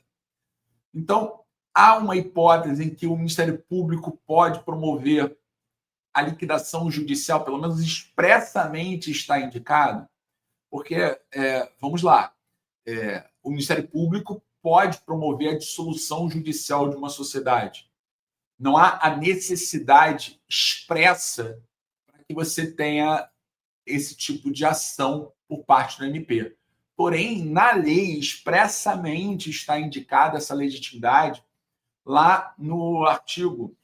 Então, há uma hipótese em que o Ministério Público pode promover a liquidação judicial, pelo menos expressamente está indicado, porque, vamos lá, o Ministério Público pode promover a dissolução judicial de uma sociedade. não há a necessidade expressa para que você tenha esse tipo de ação por parte do MP. Porém, na lei, expressamente está indicada essa legitimidade lá no artigo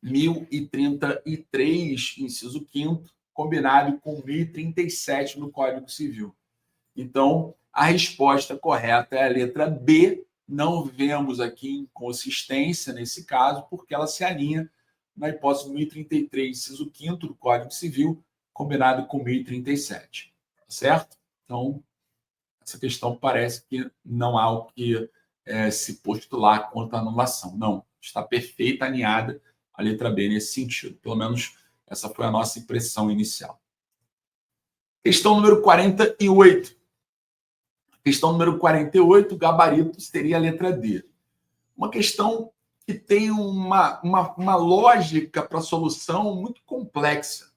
1033, inciso 5º, combinado com 1037 no Código Civil. Então, a resposta correta é a letra B. Não vemos aqui inconsistência nesse caso, porque ela se alinha na hipótese 1033, inciso 5º do Código Civil, combinado com 1037. Certo? Então, essa questão parece que não há o que se postular contra a anulação. Não, está perfeita, alinhada a letra B nesse sentido. Pelo menos essa foi a nossa impressão inicial. Questão número 48. Questão número 48, gabarito seria a letra D. Uma questão que tem uma lógica para a solução muito complexa.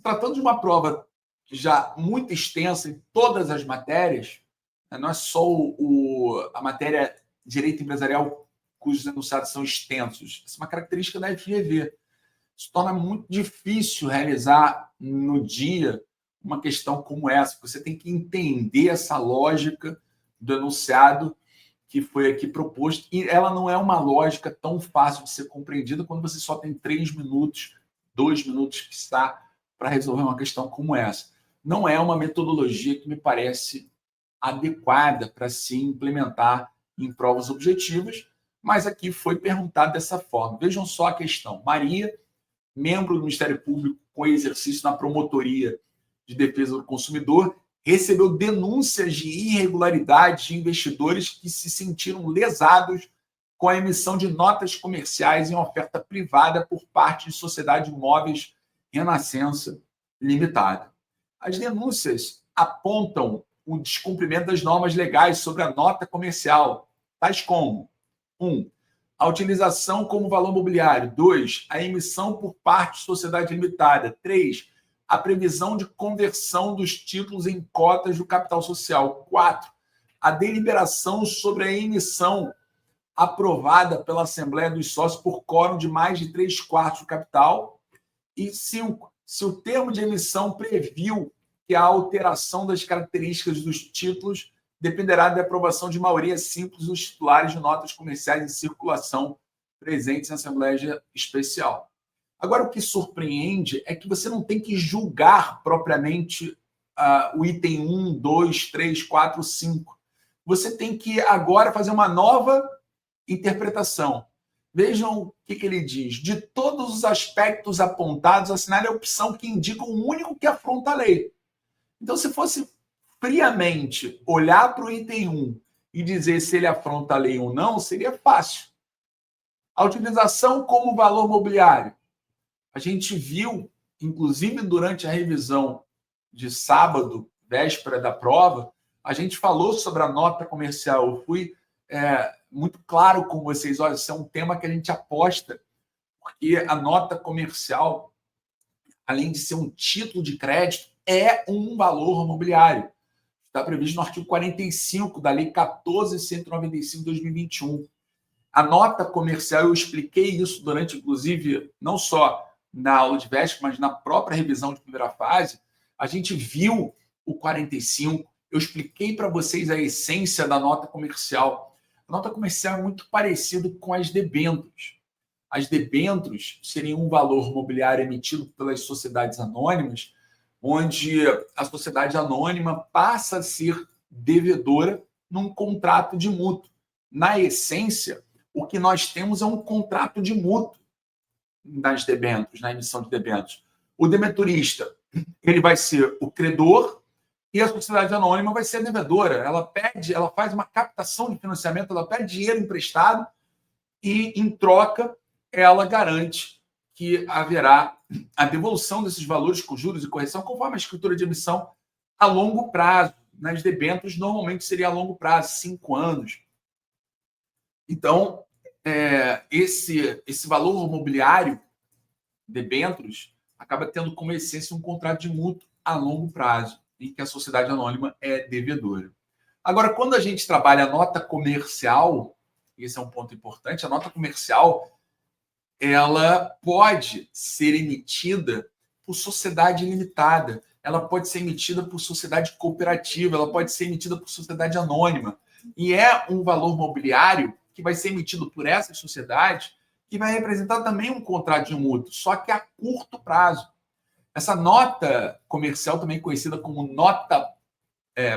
Tratando de uma prova já muito extensa em todas as matérias, não é só a matéria direito empresarial cujos enunciados são extensos. Essa é uma característica da FGV. Se torna muito difícil realizar no dia uma questão como essa. Você tem que entender essa lógica do enunciado que foi aqui proposto, e ela não é uma lógica tão fácil de ser compreendida quando você só tem 3 minutos, 2 minutos que está para resolver uma questão como essa. Não é uma metodologia que me parece adequada para se implementar em provas objetivas, mas aqui foi perguntado dessa forma. Vejam só a questão. Maria, membro do Ministério Público com exercício na Promotoria de Defesa do Consumidor, recebeu denúncias de irregularidades de investidores que se sentiram lesados com a emissão de notas comerciais em oferta privada por parte de Sociedade de Imóveis Renascença Limitada. As denúncias apontam o descumprimento das normas legais sobre a nota comercial, tais como 1. A utilização como valor mobiliário. 2. A emissão por parte de sociedade limitada. 3. A previsão de conversão dos títulos em cotas do capital social. 4. A deliberação sobre a emissão aprovada pela Assembleia dos Sócios por quórum de mais de 3/4 do capital. E 5. Se o termo de emissão previu que a alteração das características dos títulos dependerá da aprovação de maioria simples dos titulares de notas comerciais em circulação presentes em Assembleia Especial. Agora, o que surpreende é que você não tem que julgar propriamente o item 1, 2, 3, 4, 5. Você tem que agora fazer uma nova interpretação. Vejam o que ele diz. De todos os aspectos apontados, assinale a opção que indica o único que afronta a lei. Então, se fosse friamente olhar para o item 1 e dizer se ele afronta a lei ou não, seria fácil. A utilização como valor mobiliário. A gente viu, inclusive durante a revisão de sábado, véspera da prova, a gente falou sobre a nota comercial. Eu fui muito claro com vocês. Olha, isso é um tema que a gente aposta, porque a nota comercial, além de ser um título de crédito, é um valor mobiliário. Está previsto no artigo 45 da Lei 14.195 de 2021. A nota comercial, eu expliquei isso durante, inclusive, não só na aula de véspera, mas na própria revisão de primeira fase. A gente viu o 45, eu expliquei para vocês a essência da nota comercial. A nota comercial é muito parecida com as debêntures. As debêntures seriam um valor mobiliário emitido pelas sociedades anônimas, onde a sociedade anônima passa a ser devedora num contrato de mútuo. Na essência, o que nós temos é um contrato de mútuo nas debêntures, na emissão de debêntures. O debenturista, ele vai ser o credor e a sociedade anônima vai ser a devedora. Ela faz uma captação de financiamento, ela pede dinheiro emprestado e, em troca, ela garante que haverá a devolução desses valores com juros e correção conforme a escritura de emissão a longo prazo. Nas debêntures, normalmente seria a longo prazo, 5 anos. Então, esse valor mobiliário, debêntures, acaba tendo como essência um contrato de mútuo a longo prazo, em que a sociedade anônima é devedora. Agora, quando a gente trabalha a nota comercial, esse é um ponto importante, a nota comercial ela pode ser emitida por sociedade limitada, ela pode ser emitida por sociedade cooperativa, ela pode ser emitida por sociedade anônima. E é um valor mobiliário que vai ser emitido por essas sociedades que vai representar também um contrato de mútuo, só que a curto prazo. Essa nota comercial, também conhecida como nota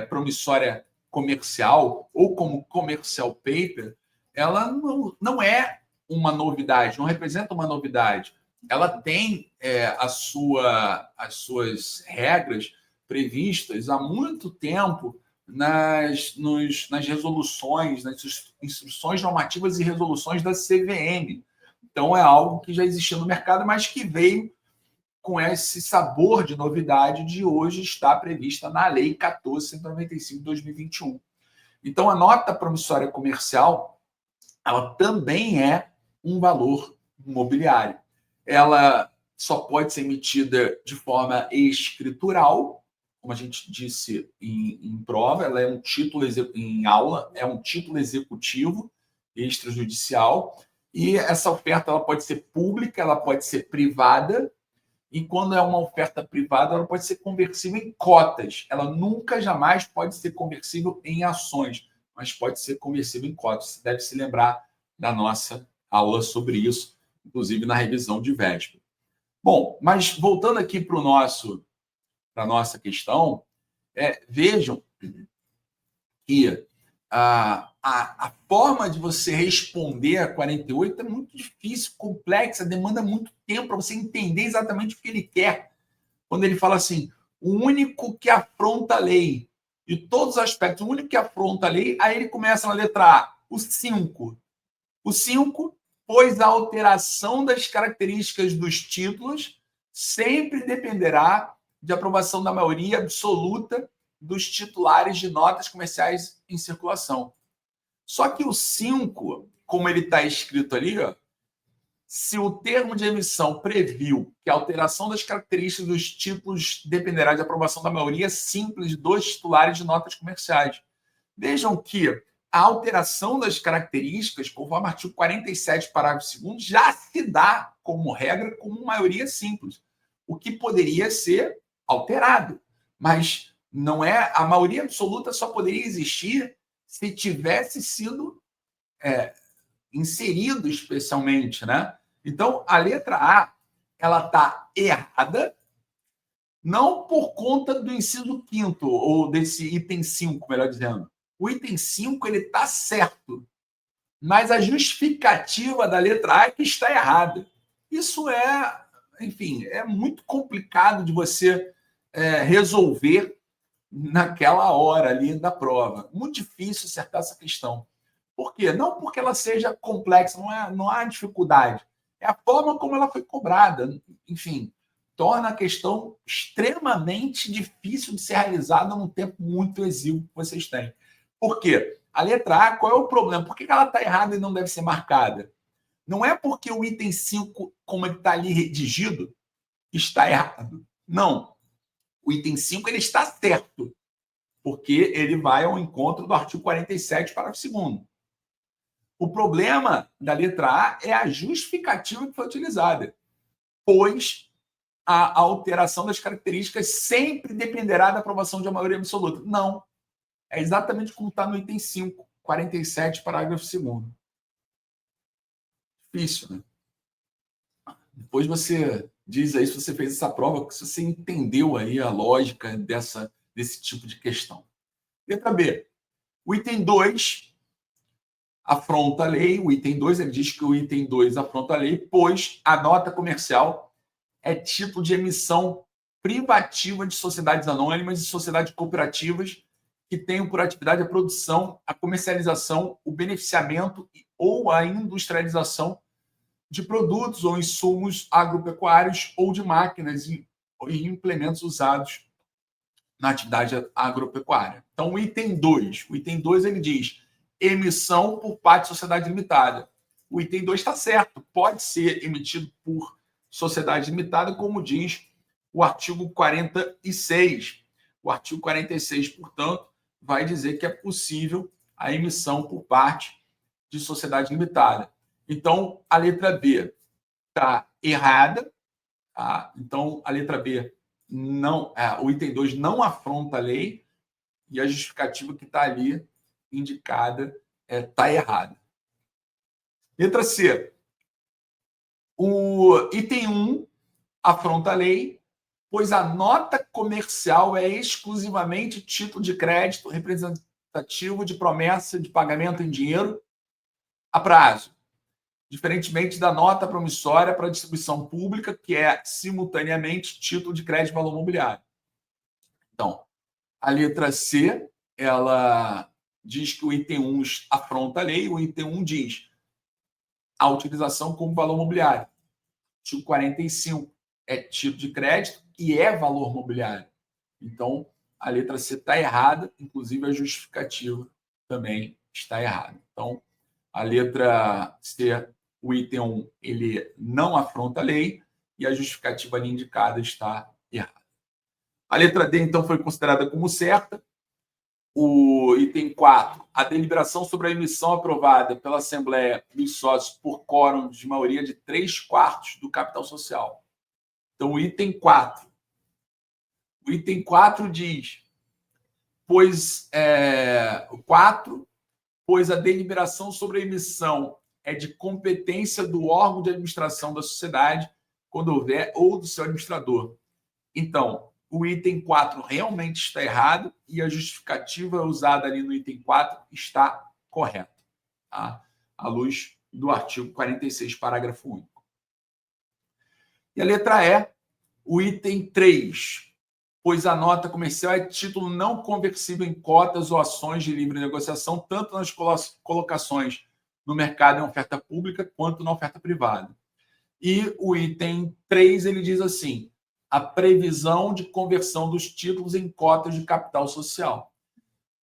promissória comercial ou como commercial paper, ela não é uma novidade, não representa uma novidade. Ela tem as suas regras previstas há muito tempo nas resoluções, nas instruções normativas e resoluções da CVM. Então, é algo que já existia no mercado, mas que veio com esse sabor de novidade de hoje está prevista na Lei 14.195 de 2021. Então, a nota promissória comercial, ela também é um valor imobiliário. Ela só pode ser emitida de forma escritural, como a gente disse em prova, ela é um título em aula, é um título executivo extrajudicial, e essa oferta ela pode ser pública, ela pode ser privada, e quando é uma oferta privada, ela pode ser conversível em cotas. Ela nunca, jamais pode ser conversível em ações, mas pode ser conversível em cotas. Você deve se lembrar da nossa aula sobre isso, inclusive na revisão de véspera. Bom, mas voltando aqui para a nossa questão, vejam que a forma de você responder a 48 é muito difícil, complexa, demanda muito tempo para você entender exatamente o que ele quer. Quando ele fala assim, o único que afronta a lei, de todos os aspectos, o único que afronta a lei, aí ele começa na letra A, o 5. O 5, pois a alteração das características dos títulos sempre dependerá de aprovação da maioria absoluta dos titulares de notas comerciais em circulação. Só que o 5, como ele está escrito ali, ó, se o termo de emissão previu que a alteração das características dos títulos dependerá de aprovação da maioria simples dos titulares de notas comerciais. Vejam que a alteração das características, conforme o artigo 47, parágrafo 2º, já se dá como regra como maioria simples, o que poderia ser alterado, mas não é, a maioria absoluta só poderia existir se tivesse sido inserido especialmente, né? Então, a letra A, ela está errada, não por conta do inciso 5º, ou desse item 5, melhor dizendo. O item 5, ele está certo, mas a justificativa da letra A é que está errada. Isso enfim, é muito complicado de você resolver naquela hora ali da prova. Muito difícil acertar essa questão. Por quê? Não porque ela seja complexa, não há dificuldade. É a forma como ela foi cobrada. Enfim, torna a questão extremamente difícil de ser realizada num tempo muito exíguo que vocês têm. Por quê? A letra A, qual é o problema? Por que ela está errada e não deve ser marcada? Não é porque o item 5, como ele está ali redigido, está errado. Não. O item 5 ele está certo, porque ele vai ao encontro do artigo 47, parágrafo 2º. O problema da letra A é a justificativa que foi utilizada, pois a alteração das características sempre dependerá da aprovação de uma maioria absoluta. Não. É exatamente como está no item 5, 47, parágrafo 2º. Difícil, né? Depois você diz aí se você fez essa prova, se você entendeu aí a lógica desse tipo de questão. Letra B. O item 2 afronta a lei. O item 2, ele diz que o item 2 afronta a lei, pois a nota comercial é título de emissão privativa de sociedades anônimas e sociedades cooperativas que tenham por atividade a produção, a comercialização, o beneficiamento ou a industrialização de produtos ou insumos agropecuários ou de máquinas e implementos usados na atividade agropecuária. Então, o item 2 ele diz emissão por parte de sociedade limitada. O item 2 está certo, pode ser emitido por sociedade limitada, como diz o artigo 46. O artigo 46, portanto, vai dizer que é possível a emissão por parte de sociedade limitada. Então, a letra B está errada. Tá? Então, a letra B, não, o item 2 não afronta a lei e a justificativa que está ali indicada está errada. Letra C. O item 1 afronta a lei, pois a nota comercial é exclusivamente título de crédito representativo de promessa de pagamento em dinheiro a prazo, diferentemente da nota promissória para distribuição pública, que é simultaneamente título de crédito de valor mobiliário. Então, a letra C, ela diz que o item 1 afronta a lei, o item 1 diz a utilização como valor mobiliário. Artigo 45 é título de crédito e é valor mobiliário. Então, a letra C está errada, inclusive a justificativa também está errada. Então, a letra C, o item 1, ele não afronta a lei e a justificativa ali indicada está errada. A letra D, então, foi considerada como certa. O item 4, a deliberação sobre a emissão aprovada pela Assembleia dos Sócios por quórum de maioria de 3/4 do capital social. Então, o item 4. O item 4 diz, pois a deliberação sobre a emissão é de competência do órgão de administração da sociedade, quando houver, ou do seu administrador. Então, o item 4 realmente está errado e a justificativa usada ali no item 4 está correta, tá? À luz do artigo 46, parágrafo único. E a letra E, o item 3, pois a nota comercial é título não conversível em cotas ou ações de livre negociação, tanto nas colocações no mercado em oferta pública quanto na oferta privada. E o item 3, ele diz assim, a previsão de conversão dos títulos em cotas de capital social.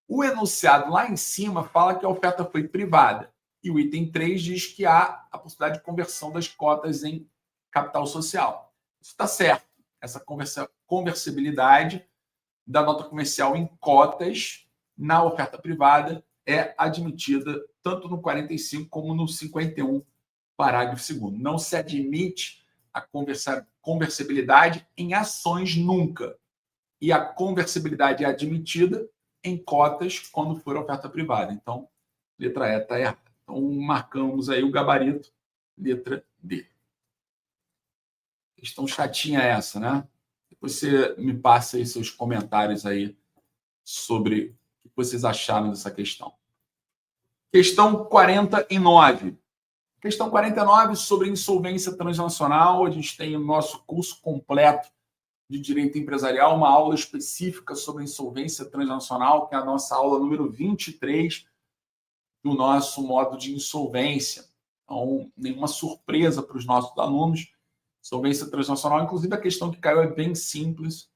O enunciado lá em cima fala que a oferta foi privada e o item 3 diz que há a possibilidade de conversão das cotas em capital social. Isso está certo. Essa conversibilidade da nota comercial em cotas na oferta privada é admitida tanto no 45 como no 51, parágrafo 2º. Não se admite a conversibilidade em ações nunca. E a conversibilidade é admitida em cotas quando for oferta privada. Então, letra E está errada. Então, marcamos aí o gabarito, letra D. Questão chatinha essa, né? Depois você me passa aí seus comentários aí sobre o que vocês acharam dessa questão. Questão 49. Questão 49 sobre insolvência transnacional. A gente tem o nosso curso completo de Direito Empresarial, uma aula específica sobre insolvência transnacional, que é a nossa aula número 23 do nosso modo de insolvência. Então, nenhuma surpresa para os nossos alunos. Insolvência transnacional, inclusive a questão que caiu é bem simples,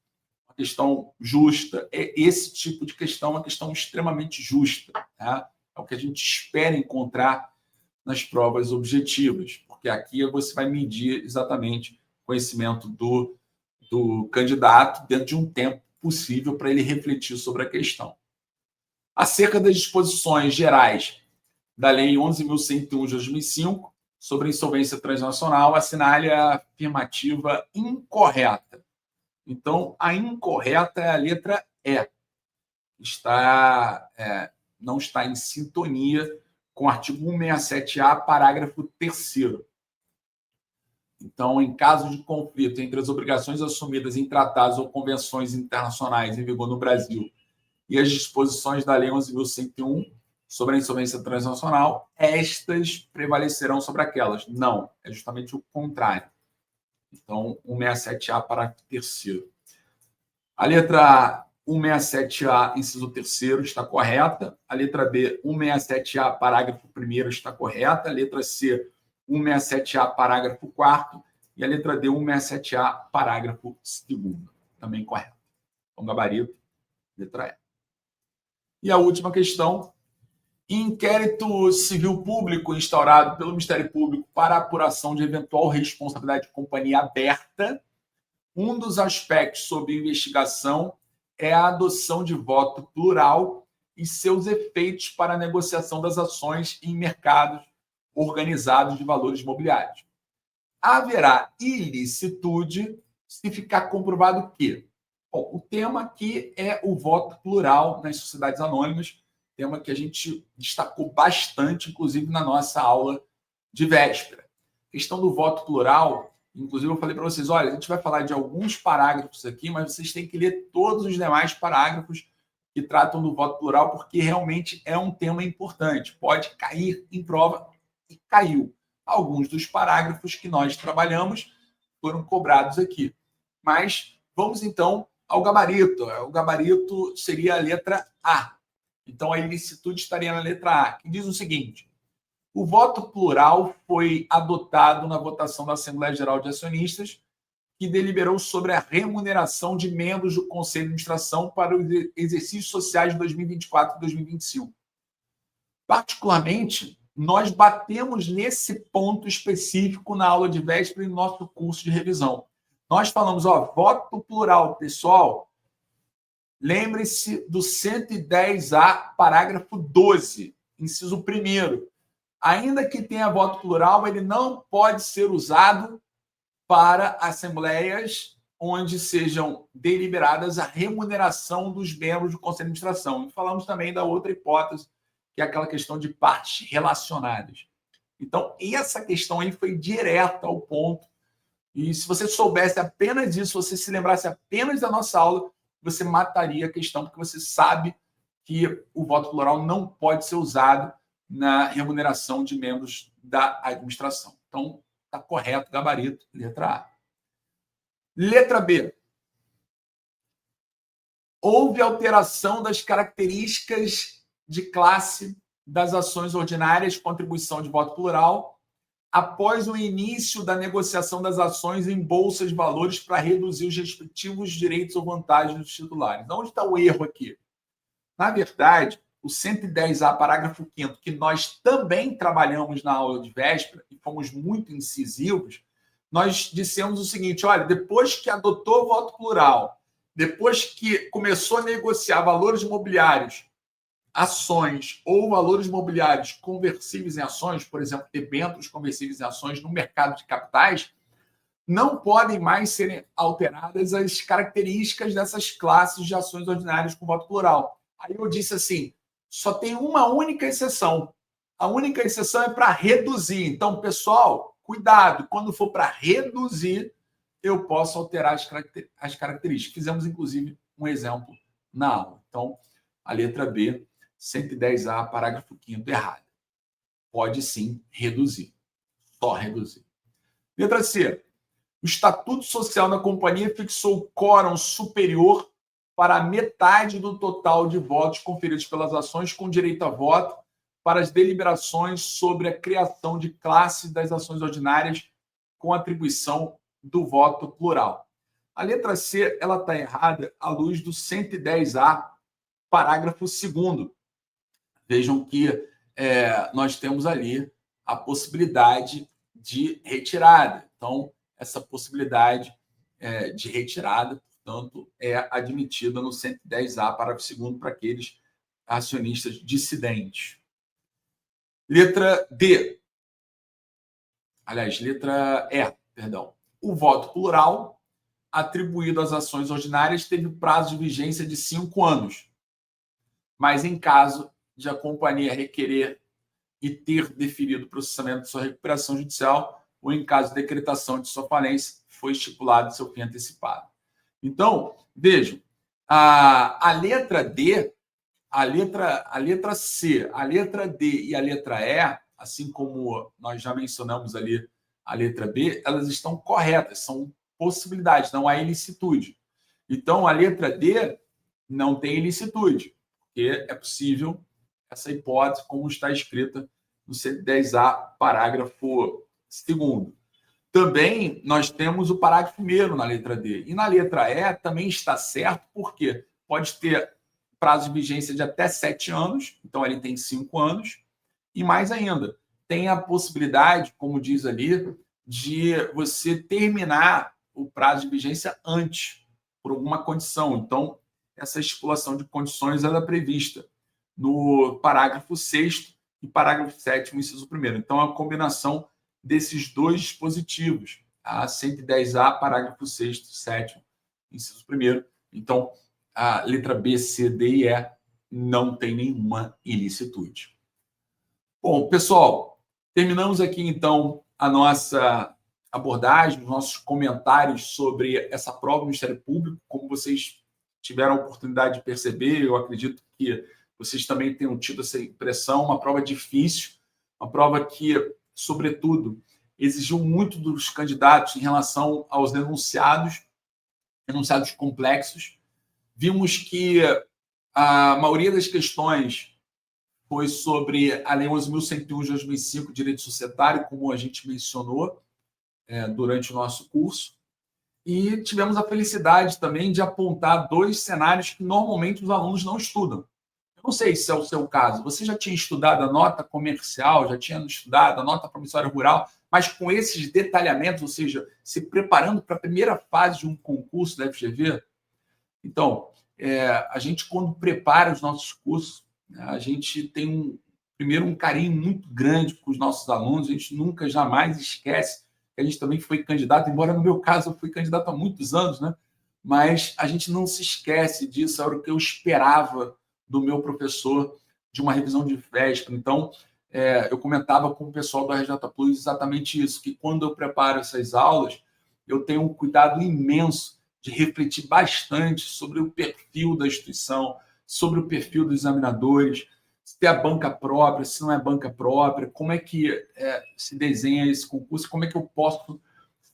uma questão justa. Esse tipo de questão é uma questão extremamente justa. Né? É o que a gente espera encontrar nas provas objetivas, porque aqui você vai medir exatamente o conhecimento do candidato dentro de um tempo possível para ele refletir sobre a questão. Acerca das disposições gerais da Lei 11.101 de 2005 sobre insolvência transnacional, assinale a afirmativa incorreta. Então, a incorreta é a letra E. Não está em sintonia com o artigo 167-A, parágrafo 3º. Então, em caso de conflito entre as obrigações assumidas em tratados ou convenções internacionais em vigor no Brasil e as disposições da Lei 11.101 sobre a insolvência transnacional, estas prevalecerão sobre aquelas. Não, é justamente o contrário. Então, 167-A, parágrafo 3º. A letra 167-A, inciso 3º, está correta. A letra B, 167-A, parágrafo 1º, está correta. A letra C, 167-A, parágrafo 4º. E a letra D, 167-A, parágrafo 2º. Também correta. Então, gabarito, letra E. E a última questão. Inquérito civil público instaurado pelo Ministério Público para apuração de eventual responsabilidade de companhia aberta. Um dos aspectos sob investigação é a adoção de voto plural e seus efeitos para a negociação das ações em mercados organizados de valores imobiliários. Haverá ilicitude se ficar comprovado que... Bom, o tema aqui é o voto plural nas sociedades anônimas, tema que a gente destacou bastante, inclusive na nossa aula de véspera. A questão do voto plural, inclusive eu falei para vocês, olha, a gente vai falar de alguns parágrafos aqui, mas vocês têm que ler todos os demais parágrafos que tratam do voto plural, porque realmente é um tema importante. Pode cair em prova, e caiu. Alguns dos parágrafos que nós trabalhamos foram cobrados aqui. Mas vamos então ao gabarito. O gabarito seria a letra A. Então a ilicitude estaria na letra A, que diz o seguinte: o voto plural foi adotado na votação da Assembleia Geral de Acionistas, que deliberou sobre a remuneração de membros do Conselho de Administração para os exercícios sociais de 2024 e 2025. Particularmente, nós batemos nesse ponto específico na aula de véspera e no nosso curso de revisão. Nós falamos, voto plural, pessoal, lembre-se do 110A, parágrafo 12, inciso 1º. Ainda que tenha voto plural, ele não pode ser usado para assembleias onde sejam deliberadas a remuneração dos membros do Conselho de Administração. E falamos também da outra hipótese, que é aquela questão de partes relacionadas. Então, essa questão aí foi direta ao ponto. E se você soubesse apenas disso, se você se lembrasse apenas da nossa aula, você mataria a questão, porque você sabe que o voto plural não pode ser usado na remuneração de membros da administração. Então, está correto, gabarito, letra A. Letra B. Houve alteração das características de classe das ações ordinárias, contribuição de voto plural, após o início da negociação das ações em bolsas de valores para reduzir os respectivos direitos ou vantagens dos titulares. Onde está o erro aqui? Na verdade, o 110A, parágrafo 5º, que nós também trabalhamos na aula de véspera e fomos muito incisivos, nós dissemos o seguinte, olha, depois que adotou o voto plural, depois que começou a negociar valores imobiliários, ações ou valores imobiliários conversíveis em ações, por exemplo, debêntures conversíveis em ações no mercado de capitais, não podem mais serem alteradas as características dessas classes de ações ordinárias com voto plural. Aí eu disse assim, só tem uma única exceção. A única exceção é para reduzir. Então, pessoal, cuidado, quando for para reduzir, eu posso alterar as características. Fizemos, inclusive, um exemplo na aula. Então, a letra B, 110A, parágrafo 5º, errado. Pode sim reduzir. Só reduzir. Letra C. O Estatuto Social da Companhia fixou quórum superior para a metade do total de votos conferidos pelas ações com direito a voto para as deliberações sobre a criação de classe das ações ordinárias com atribuição do voto plural. A letra C ela está errada à luz do 110A, parágrafo 2º. Vejam que nós temos ali a possibilidade de retirada. Então, essa possibilidade de retirada, portanto, é admitida no 110A, parágrafo 2º, para aqueles acionistas dissidentes. Letra D. Aliás, letra E, perdão. O voto plural atribuído às ações ordinárias teve prazo de vigência de 5 anos. Mas em caso de a companhia requerer e ter deferido o processamento de sua recuperação judicial, ou em caso de decretação de sua falência, foi estipulado seu fim antecipado. Então, vejam, a letra D, a letra C, a letra D e a letra E, assim como nós já mencionamos ali a letra B, elas estão corretas, são possibilidades, não há ilicitude. Então, a letra D não tem ilicitude, porque é possível essa hipótese, como está escrita no 110A, parágrafo 2º. Também nós temos o parágrafo 1º na letra D. E na letra E também está certo, porque pode ter prazo de vigência de até 7 anos, então ele tem 5 anos, e mais ainda, tem a possibilidade, como diz ali, de você terminar o prazo de vigência antes, por alguma condição. Então, essa estipulação de condições ela é prevista no parágrafo 6º e parágrafo 7º, inciso 1º. Então, é a combinação desses dois dispositivos, a 110A, parágrafo 6º, 7º, inciso 1º. Então, a letra B, C, D e E não tem nenhuma ilicitude. Bom, pessoal, terminamos aqui, então, a nossa abordagem, os nossos comentários sobre essa prova do Ministério Público. Como vocês tiveram a oportunidade de perceber, eu acredito que vocês também tenham tido essa impressão, uma prova difícil, uma prova que, sobretudo, exigiu muito dos candidatos em relação aos enunciados complexos. Vimos que a maioria das questões foi sobre a Lei 11.101 de 2005, Direito Societário, como a gente mencionou durante o nosso curso. E tivemos a felicidade também de apontar dois cenários que normalmente os alunos não estudam. Eu não sei se é o seu caso. Você já tinha estudado a nota comercial, já tinha estudado a nota promissória rural, mas com esses detalhamentos, ou seja, se preparando para a primeira fase de um concurso da FGV? Então, a gente, quando prepara os nossos cursos, a gente tem primeiro um carinho muito grande com os nossos alunos, a gente nunca, jamais esquece que a gente também foi candidato, embora no meu caso eu fui candidato há muitos anos, né? Mas a gente não se esquece disso, era o que eu esperava do meu professor de uma revisão de véspera. Então, eu comentava com o pessoal do RJ Plus exatamente isso, que quando eu preparo essas aulas, eu tenho um cuidado imenso de refletir bastante sobre o perfil da instituição, sobre o perfil dos examinadores, se é banca própria, se não é banca própria, como é que se desenha esse concurso, como é que eu posso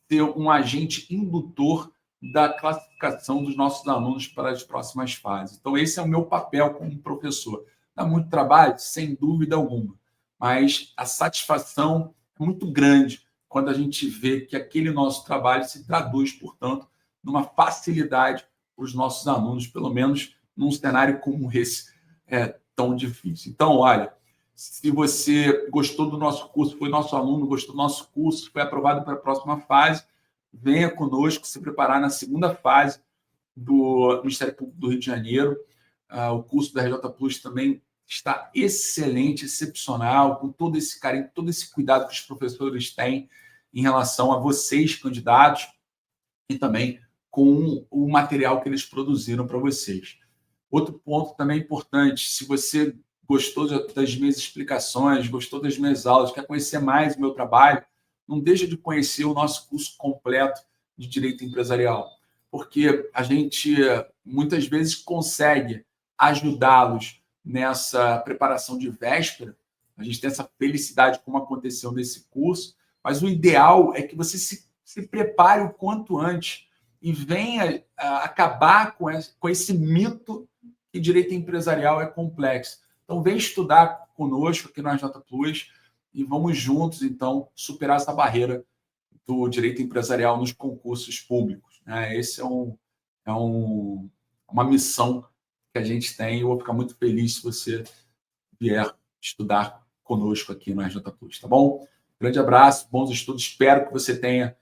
ser um agente indutor da classificação dos nossos alunos para as próximas fases. Então, esse é o meu papel como professor. Dá muito trabalho, sem dúvida alguma, mas a satisfação é muito grande quando a gente vê que aquele nosso trabalho se traduz, portanto, numa facilidade para os nossos alunos, pelo menos num cenário como esse tão difícil. Então, olha, se você gostou do nosso curso, foi nosso aluno, gostou do nosso curso, foi aprovado para a próxima fase, venha conosco se preparar na segunda fase do Ministério Público do Rio de Janeiro. O curso da RJ Plus também está excelente, excepcional, com todo esse carinho, todo esse cuidado que os professores têm em relação a vocês, candidatos, e também com o material que eles produziram para vocês. Outro ponto também importante, se você gostou das minhas explicações, gostou das minhas aulas, quer conhecer mais o meu trabalho, não deixa de conhecer o nosso curso completo de Direito Empresarial, porque a gente muitas vezes consegue ajudá-los nessa preparação de véspera. A gente tem essa felicidade, como aconteceu nesse curso, mas o ideal é que você se prepare o quanto antes e venha acabar com esse mito que direito empresarial é complexo. Então, vem estudar conosco aqui no RJ Plus e vamos juntos, então, superar essa barreira do direito empresarial nos concursos públicos. Esse é uma missão que a gente tem. Eu vou ficar muito feliz se você vier estudar conosco aqui no RJ Plus, tá bom? Grande abraço, bons estudos. Espero que você tenha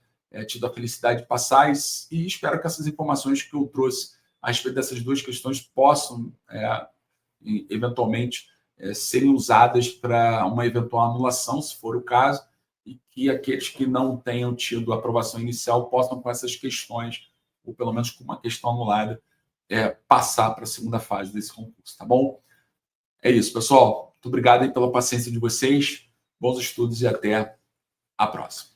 tido a felicidade de passar e espero que essas informações que eu trouxe a respeito dessas duas questões possam, eventualmente, serem usadas para uma eventual anulação, se for o caso, e que aqueles que não tenham tido aprovação inicial possam, com essas questões, ou pelo menos com uma questão anulada, passar para a segunda fase desse concurso, tá bom? É isso, pessoal. Muito obrigado aí pela paciência de vocês. Bons estudos e até a próxima.